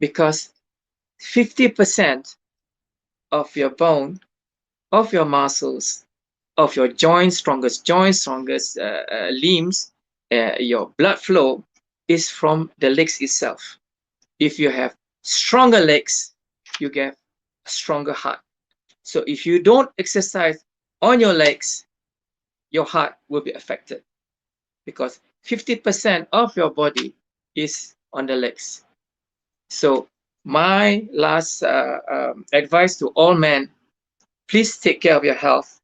Because 50% of your bone, of your muscles, of your joints, strongest limbs, your blood flow is from the legs itself. If you have stronger legs, you get a stronger heart. So if you don't exercise on your legs, your heart will be affected, because 50% of your body is on the legs. So my last advice to all men, please take care of your health.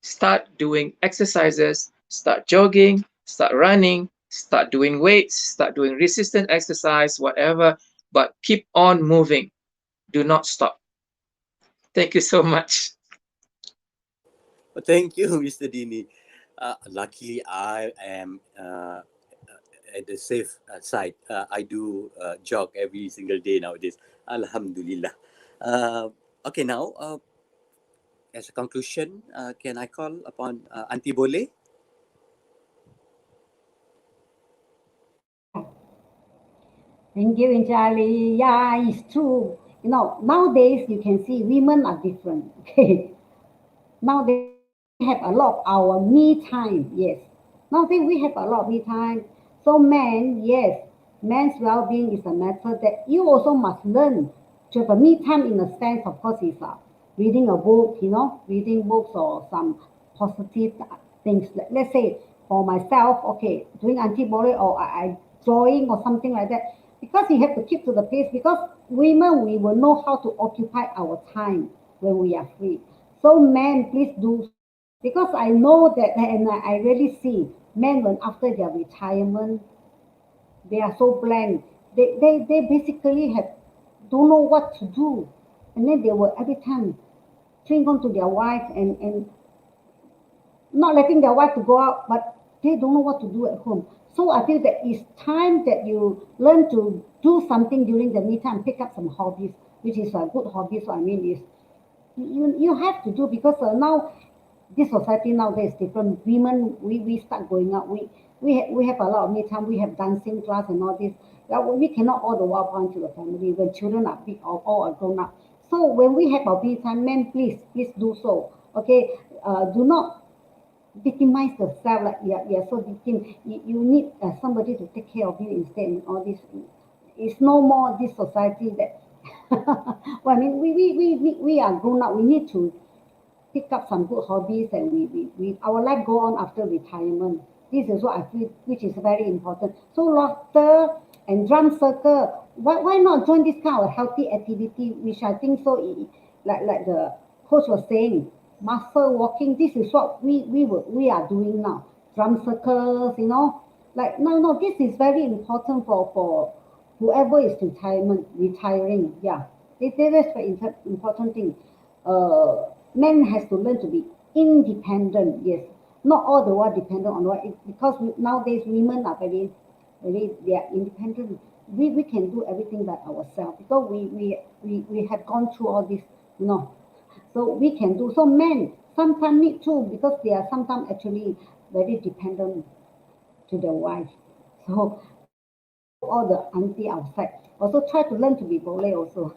Start doing exercises, start jogging, start running, start doing weights, start doing resistance exercise, whatever, but keep on moving. Do not stop. Thank you so much. Thank you, Mr. Deanie. Luckily, I am at the safe side. I do jog every single day nowadays. Alhamdulillah. Okay, now, as a conclusion, can I call upon Auntie Boleh? Thank you, Injali. Yeah, it's true. You know, nowadays you can see women are different. Okay. Nowadays we have a lot of our me time. Yes. Nowadays we have a lot of me time. So men, yes, men's well-being is a matter that you also must learn to have a me time, in a sense, of course, is reading a book, reading books or some positive things. Let's say for myself, okay, doing antibody or I drawing or something like that. Because you have to keep to the pace, because women, we will know how to occupy our time when we are free. So men, please do, because I know that, and I really see men, when after their retirement, they are so blank. They basically don't know what to do. And then they will every time cling on to their wife and not letting their wife to go out, but they don't know what to do at home. So I feel that it's time that you learn to do something during the me time, pick up some hobbies, which is a good hobby. So I mean, is you have to do, because now this society nowadays is different. Women, we start going out. We have a lot of me time. We have dancing class and all this. We cannot all the while point to the family when children are big or all are grown up. So when we have our me time, men, please do so. Okay, do not victimize yourself like you're so victim. You need somebody to take care of you instead. And all this, it's no more this society that. Well, I mean, we are grown up. We need to pick up some good hobbies, and we our life go on after retirement. This is what I feel, which is very important. So laughter and drum circle, why not join this kind of healthy activity, which I think so, like the coach was saying, muscle walking. This is what we are doing now. Drum circles, like no, this is very important for whoever is retiring. Yeah, that's very important thing. Men has to learn to be independent. Yes, not all the while dependent on what, because nowadays women are very they are independent. We can do everything by ourselves, because we have gone through all this, so we can do. So men sometimes need to, because they are sometimes actually very dependent to their wife. So all the auntie outside also try to learn to be boleh also.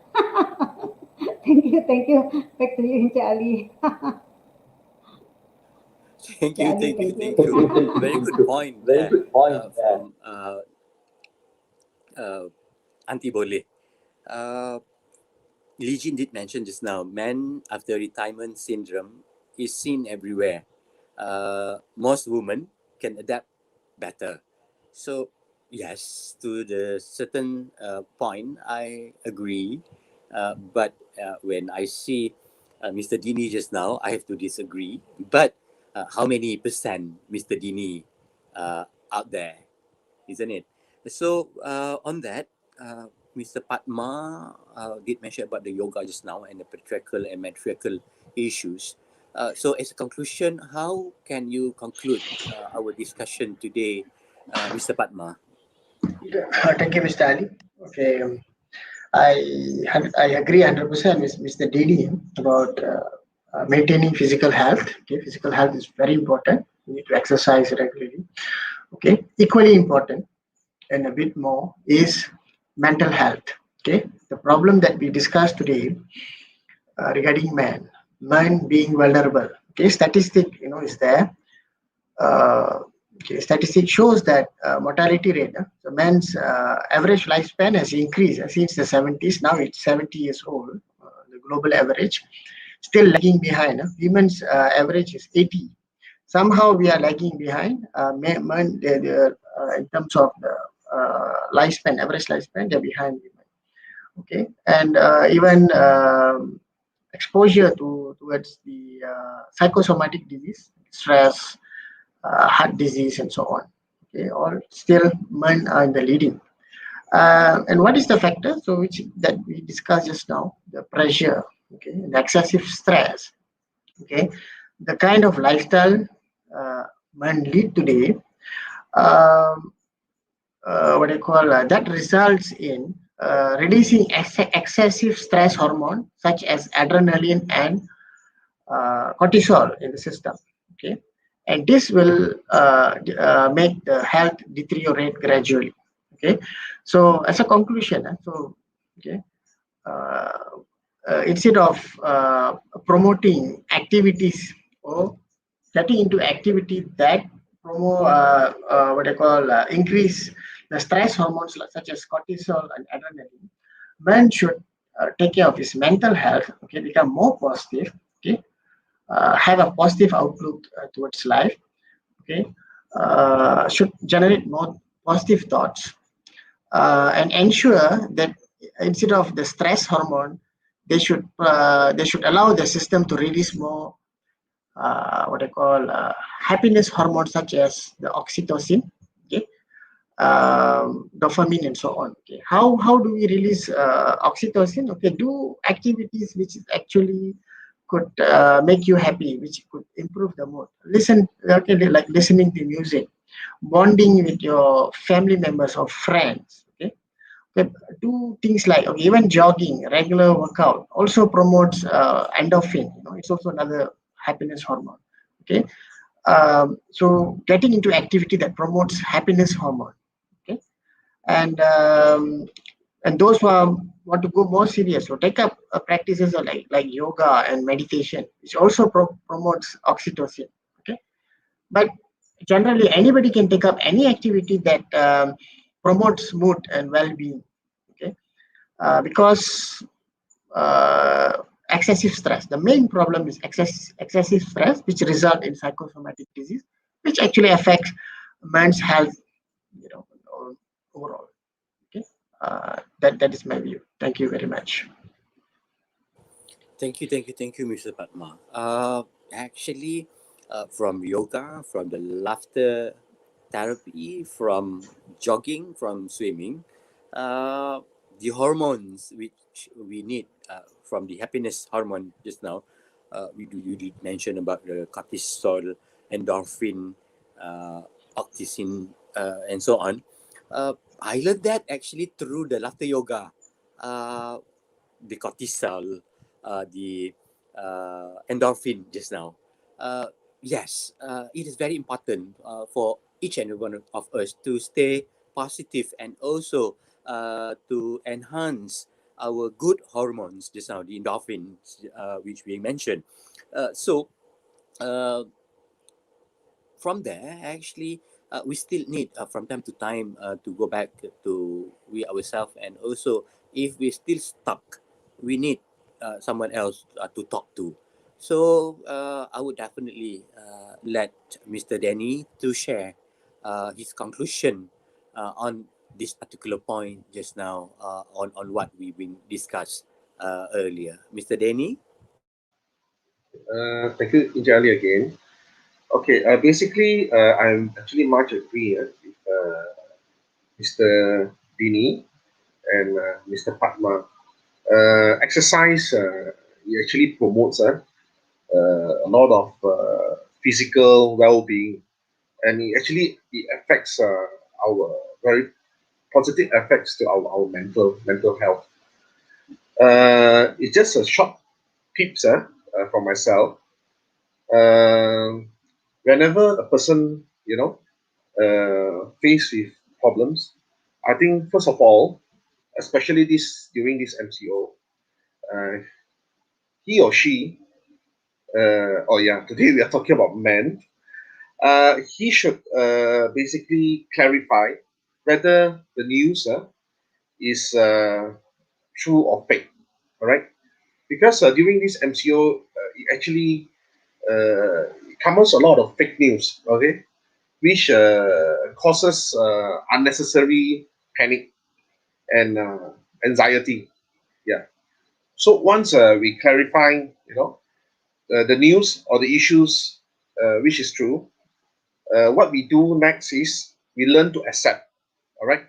Thank you, thank you. Back to you, Encik Ali. Thank Encik you, Ali, thank you, thank you. thank you. Very good point Very there good point there. from Auntie Boleh. Lee Jin did mention just now, man after retirement syndrome is seen everywhere. Most women can adapt better. So yes, to the certain point, I agree. But when I see Mr. Deanie just now, I have to disagree. But how many percent Mr. Deanie out there, isn't it? So on that, Mr. Padma did mention about the yoga just now and the patriarchal and matriarchal issues. So as a conclusion, how can you conclude our discussion today, Mr. Padma? Thank you, Mr. Ali. Okay, I agree 100% with Mr. Deanie about maintaining physical health. Okay, physical health is very important. You need to exercise regularly. Okay, equally important and a bit more is mental health. Okay, the problem that we discussed today regarding men being vulnerable. Okay, statistic is there. Okay, statistic shows that mortality rate. So men's average lifespan has increased since the 70s. Now it's 70 years old. The global average still lagging behind. Women's average is 80. Somehow we are lagging behind. Men, in terms of the lifespan, average lifespan, they're behind women. Okay, and even exposure towards the psychosomatic disease, stress, heart disease, and so on. Okay, all still men are in the leading. And what is the factor? So which that we discussed just now, the pressure, okay, the excessive stress, okay, the kind of lifestyle men lead today. What I call that results in releasing excessive stress hormone such as adrenaline and cortisol in the system. Okay, and this will make the health deteriorate gradually. Okay, so as a conclusion, okay, instead of promoting activities or getting into activity that promote what I call increase the stress hormones such as cortisol and adrenaline, man should take care of his mental health. Okay, become more positive. Okay, have a positive outlook towards life. Okay, should generate more positive thoughts and ensure that instead of the stress hormone, they should allow the system to release more what I call happiness hormones such as the oxytocin, okay, dopamine, and so on. Okay, how do we release oxytocin? Okay, do activities which actually could make you happy, which could improve the mood. Listen, okay, like listening to music, bonding with your family members or friends. Okay, okay, do things like, okay, even jogging, regular workout also promotes endorphin. It's also another happiness hormone. Okay, so getting into activity that promotes happiness hormone. Okay, and those who want to go more serious, so take up practices like yoga and meditation, which also promotes oxytocin. Okay, but generally anybody can take up any activity that promotes mood and well-being. Okay, because excessive stress, the main problem is excessive stress, which result in psychosomatic disease, which actually affects man's health, overall. Okay, that is my view. Thank you very much. Thank you, Mr. Padma. Actually, from yoga, from the laughter therapy, from jogging, from swimming, the hormones which we need from the happiness hormone just now, you did mention about the cortisol, endorphin, oxytocin, and so on. I learned that actually through the laughter yoga. The cortisol, the endorphin just now. Yes, it is very important for each and every one of us to stay positive and also to enhance our good hormones just now, the endorphins, which we mentioned. So from there, actually, we still need from time to time to go back to we ourselves, and also if we're still stuck, we need someone else to talk to. So I would definitely let Mr. Deanie to share his conclusion on this particular point just now on what we've been discussed earlier. Mr. Deanie? Thank you, Injali, again. Okay, basically, I'm actually much agree with Mr. Deanie and Mr. Padma. Exercise actually promotes a lot of physical well-being, and it affects our very positive effects to our mental health. It's just a short tips for myself. Whenever a person, faced with problems, I think first of all, especially this during this MCO, he or she, today we are talking about men. He should basically clarify whether the news is true or fake. All right, because during this MCO, it actually covers a lot of fake news. Okay, which causes unnecessary panic and anxiety. Yeah. So once we clarify, the news or the issues which is true, what we do next is we learn to accept. All right,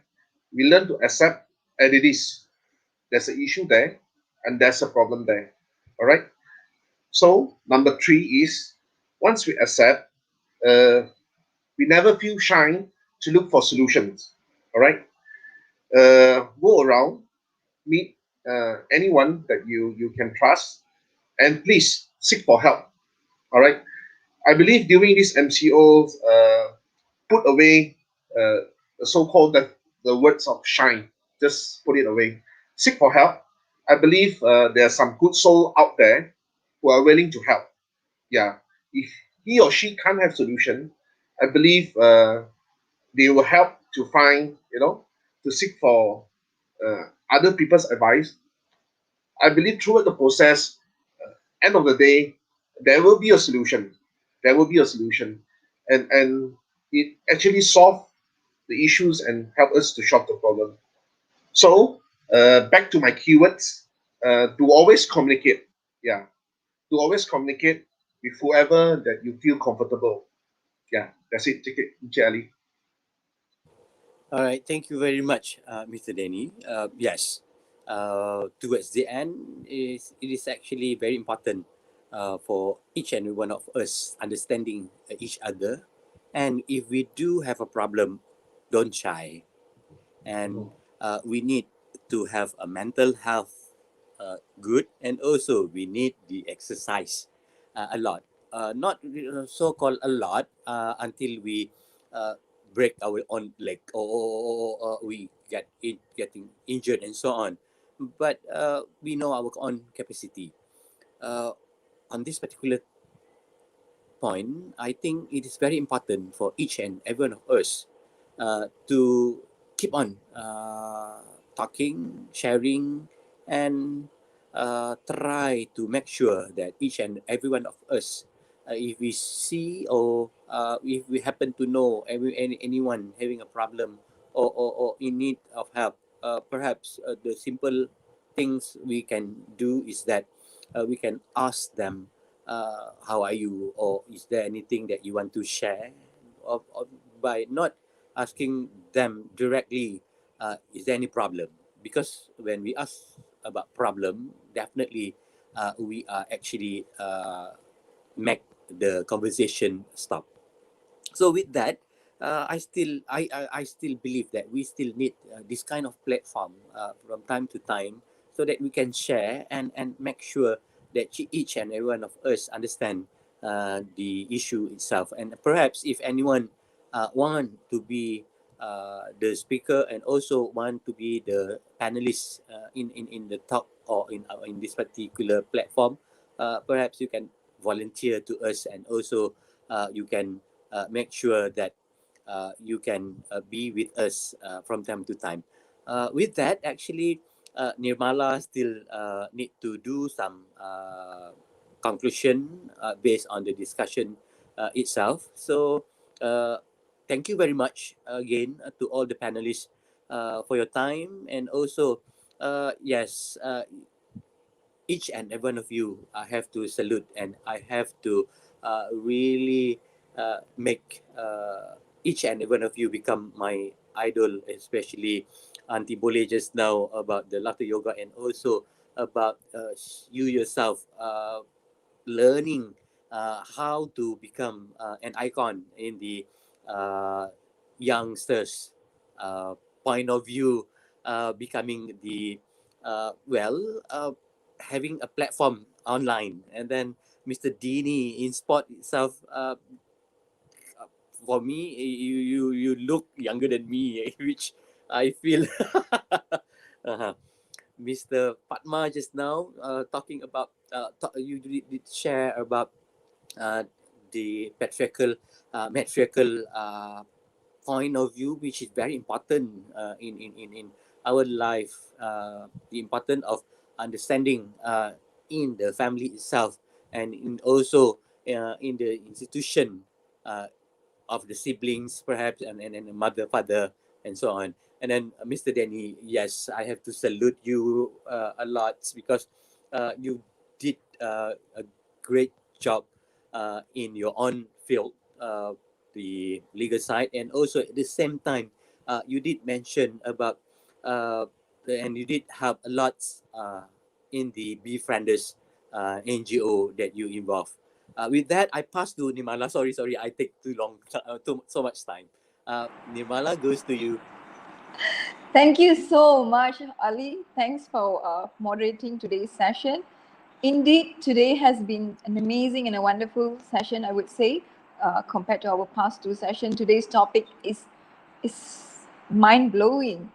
we learn to accept, and it is there's an issue there, and there's a problem there. All right. So number three is once we accept, we never feel shy to look for solutions. All right. Go around, meet anyone that you can trust, and please seek for help. All right. I believe during this MCO, put away the so-called the words of shine. Just put it away. Seek for help. I believe there are some good soul out there who are willing to help. Yeah. If he or she can't have solution, I believe they will help to find, to seek for other people's advice. I believe throughout the process, end of the day, there will be a solution. There will be a solution, and it actually solve the issues and help us to solve the problem. So back to my keywords, to always communicate. Yeah, to always communicate with whoever that you feel comfortable. Yeah, that's it. Take it, Jelly. All right, thank you very much, Mr. Deanie. Yes, towards the end, it is actually very important for each and every one of us understanding each other, and if we do have a problem, don't shy, and we need to have a mental health good, and also we need the exercise a lot, not so called a lot until we uh, break our own leg, or we getting injured and so on, but we know our own capacity. uh, on this particular point, I think it is very important for each and every one of us to keep on talking, sharing, and try to make sure that each and every one of us, if we see or if we happen to know anyone having a problem, or in need of help, perhaps the simple things we can do is that we can ask them, how are you, or is there anything that you want to share, or by not asking them directly, is there any problem, because when we ask about problem, definitely we are actually make the conversation stop. So with that, I still believe that we still need this kind of platform from time to time, so that we can share and make sure that each and every one of us understand the issue itself, and perhaps if anyone want to be the speaker and also want to be the panelist in the talk or in this particular platform, perhaps you can volunteer to us, and also you can make sure that you can be with us from time to time. With that, actually, Nirmala still need to do some conclusion based on the discussion itself. So thank you very much again to all the panelists for your time, and also yes, each and every one of you I have to salute, and I have to really make each and every one of you become my idol, especially Auntie Boleh just now about the laughter yoga, and also about you yourself learning how to become an icon in the youngsters point of view, becoming the having a platform online. And then Mr. Deanie in sport itself, for me, you look younger than me, which I feel. Mr. Padma just now talking about you did share about the matriarchal point of view, which is very important in our life. The importance of understanding in the family itself, and in also in the institution of the siblings, perhaps, and the mother, father, and so on. And then Mr. Deanie, yes, I have to salute you a lot, because you did a great job in your own field, the legal side, and also at the same time, you did mention about and you did have a lot in the Befrienders NGO that you involved. With that, I pass to Nirmala. Sorry, I take so much time. Nirmala, goes to you. Thank you so much, Ali. Thanks for moderating today's session. Indeed, today has been an amazing and a wonderful session, I would say, compared to our past two sessions. Today's topic is mind-blowing.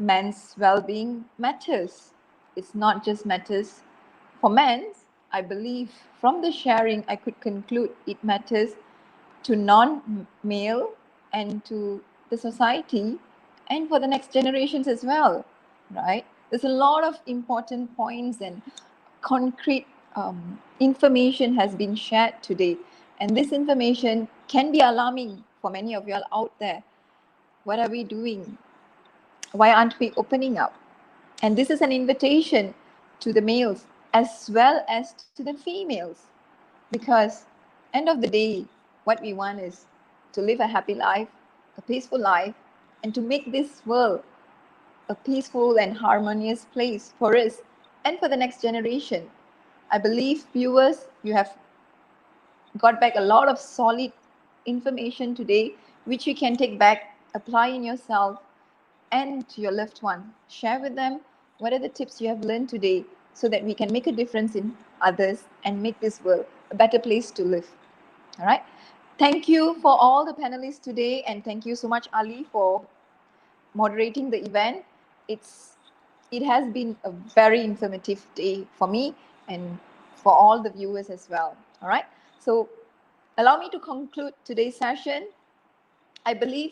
Men's well-being matters. It's not just matters for men. I believe from the sharing, I could conclude it matters to non-male and to the society and for the next generations as well, right? There's a lot of important points and concrete information has been shared today. And this information can be alarming for many of you all out there. What are we doing? Why aren't we opening up? And this is an invitation to the males as well as to the females. Because end of the day, what we want is to live a happy life, a peaceful life, and to make this world a peaceful and harmonious place for us and for the next generation. I believe, viewers, you have got back a lot of solid information today, which you can take back, apply in yourself and to your loved one. Share with them what are the tips you have learned today, so that we can make a difference in others and make this world a better place to live. All right. Thank you for all the panelists today, and thank you so much, Ali, for moderating the event. It has been a very informative day for me and for all the viewers as well. All right. So allow me to conclude today's session. I believe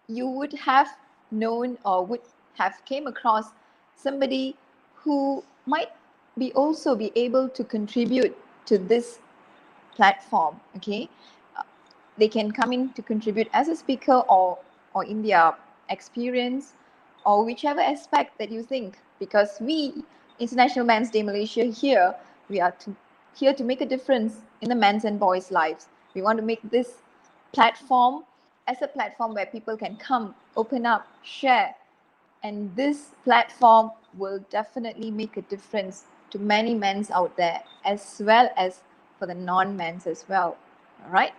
you would have known or would have came across somebody who might be also be able to contribute to this platform. Okay, they can come in to contribute as a speaker or in their experience or whichever aspect that you think, because we, International Men's Day Malaysia, here we are here to make a difference in the men's and boys' lives. We want to make this platform as a platform where people can come, open up, share, and this platform will definitely make a difference to many men out there, as well as for the non-men as well. All right.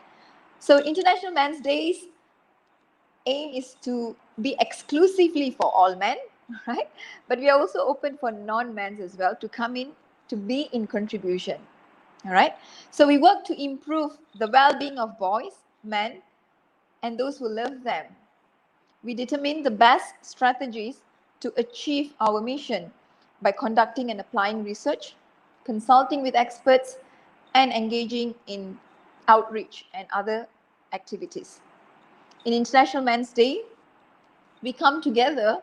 So International Men's Day's aim is to be exclusively for all men, right? But we are also open for non-men as well to come in to be in contribution. All right. So we work to improve the well-being of boys, men, and those who love them. We determine the best strategies to achieve our mission by conducting and applying research, consulting with experts, and engaging in outreach and other activities. In International Men's Day, we come together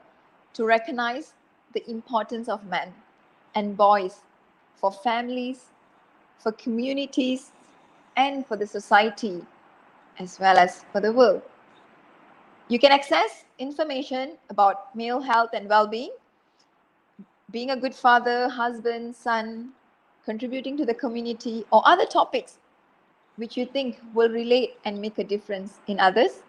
to recognize the importance of men and boys for families, for communities, and for the society, as well as for the world. You can access information about male health and well-being, being a good father, husband, son, contributing to the community, or other topics which you think will relate and make a difference in others.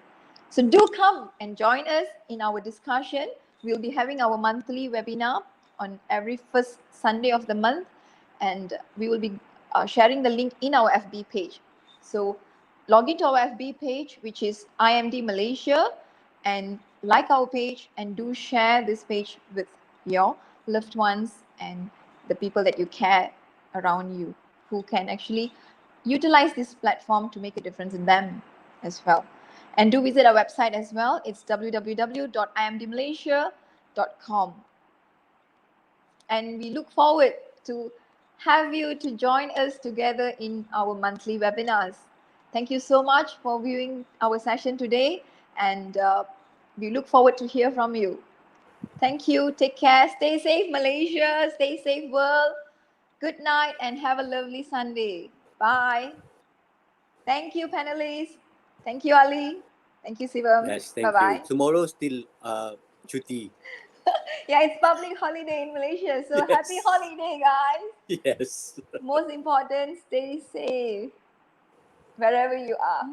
So do come and join us in our discussion. We'll be having our monthly webinar on every first Sunday of the month, and we will be sharing the link in our FB page. So log into our FB page, which is IMD Malaysia, and like our page, and do share this page with your loved ones and the people that you care around you, who can actually utilize this platform to make a difference in them as well. And do visit our website as well. It's www.imdmalaysia.com. And we look forward to have you to join us together in our monthly webinars. Thank you so much for viewing our session today, and we look forward to hear from you. Thank you. Take care. Stay safe, Malaysia. Stay safe, world. Good night and have a lovely Sunday. Bye. Thank you, panelists. Thank you, Ali. Thank you, Sivam. Yes, thank Bye-bye. you. Tomorrow still cuti. Yeah, it's public holiday in Malaysia, so Yes. happy holiday, guys. Yes. Most important, stay safe wherever you are.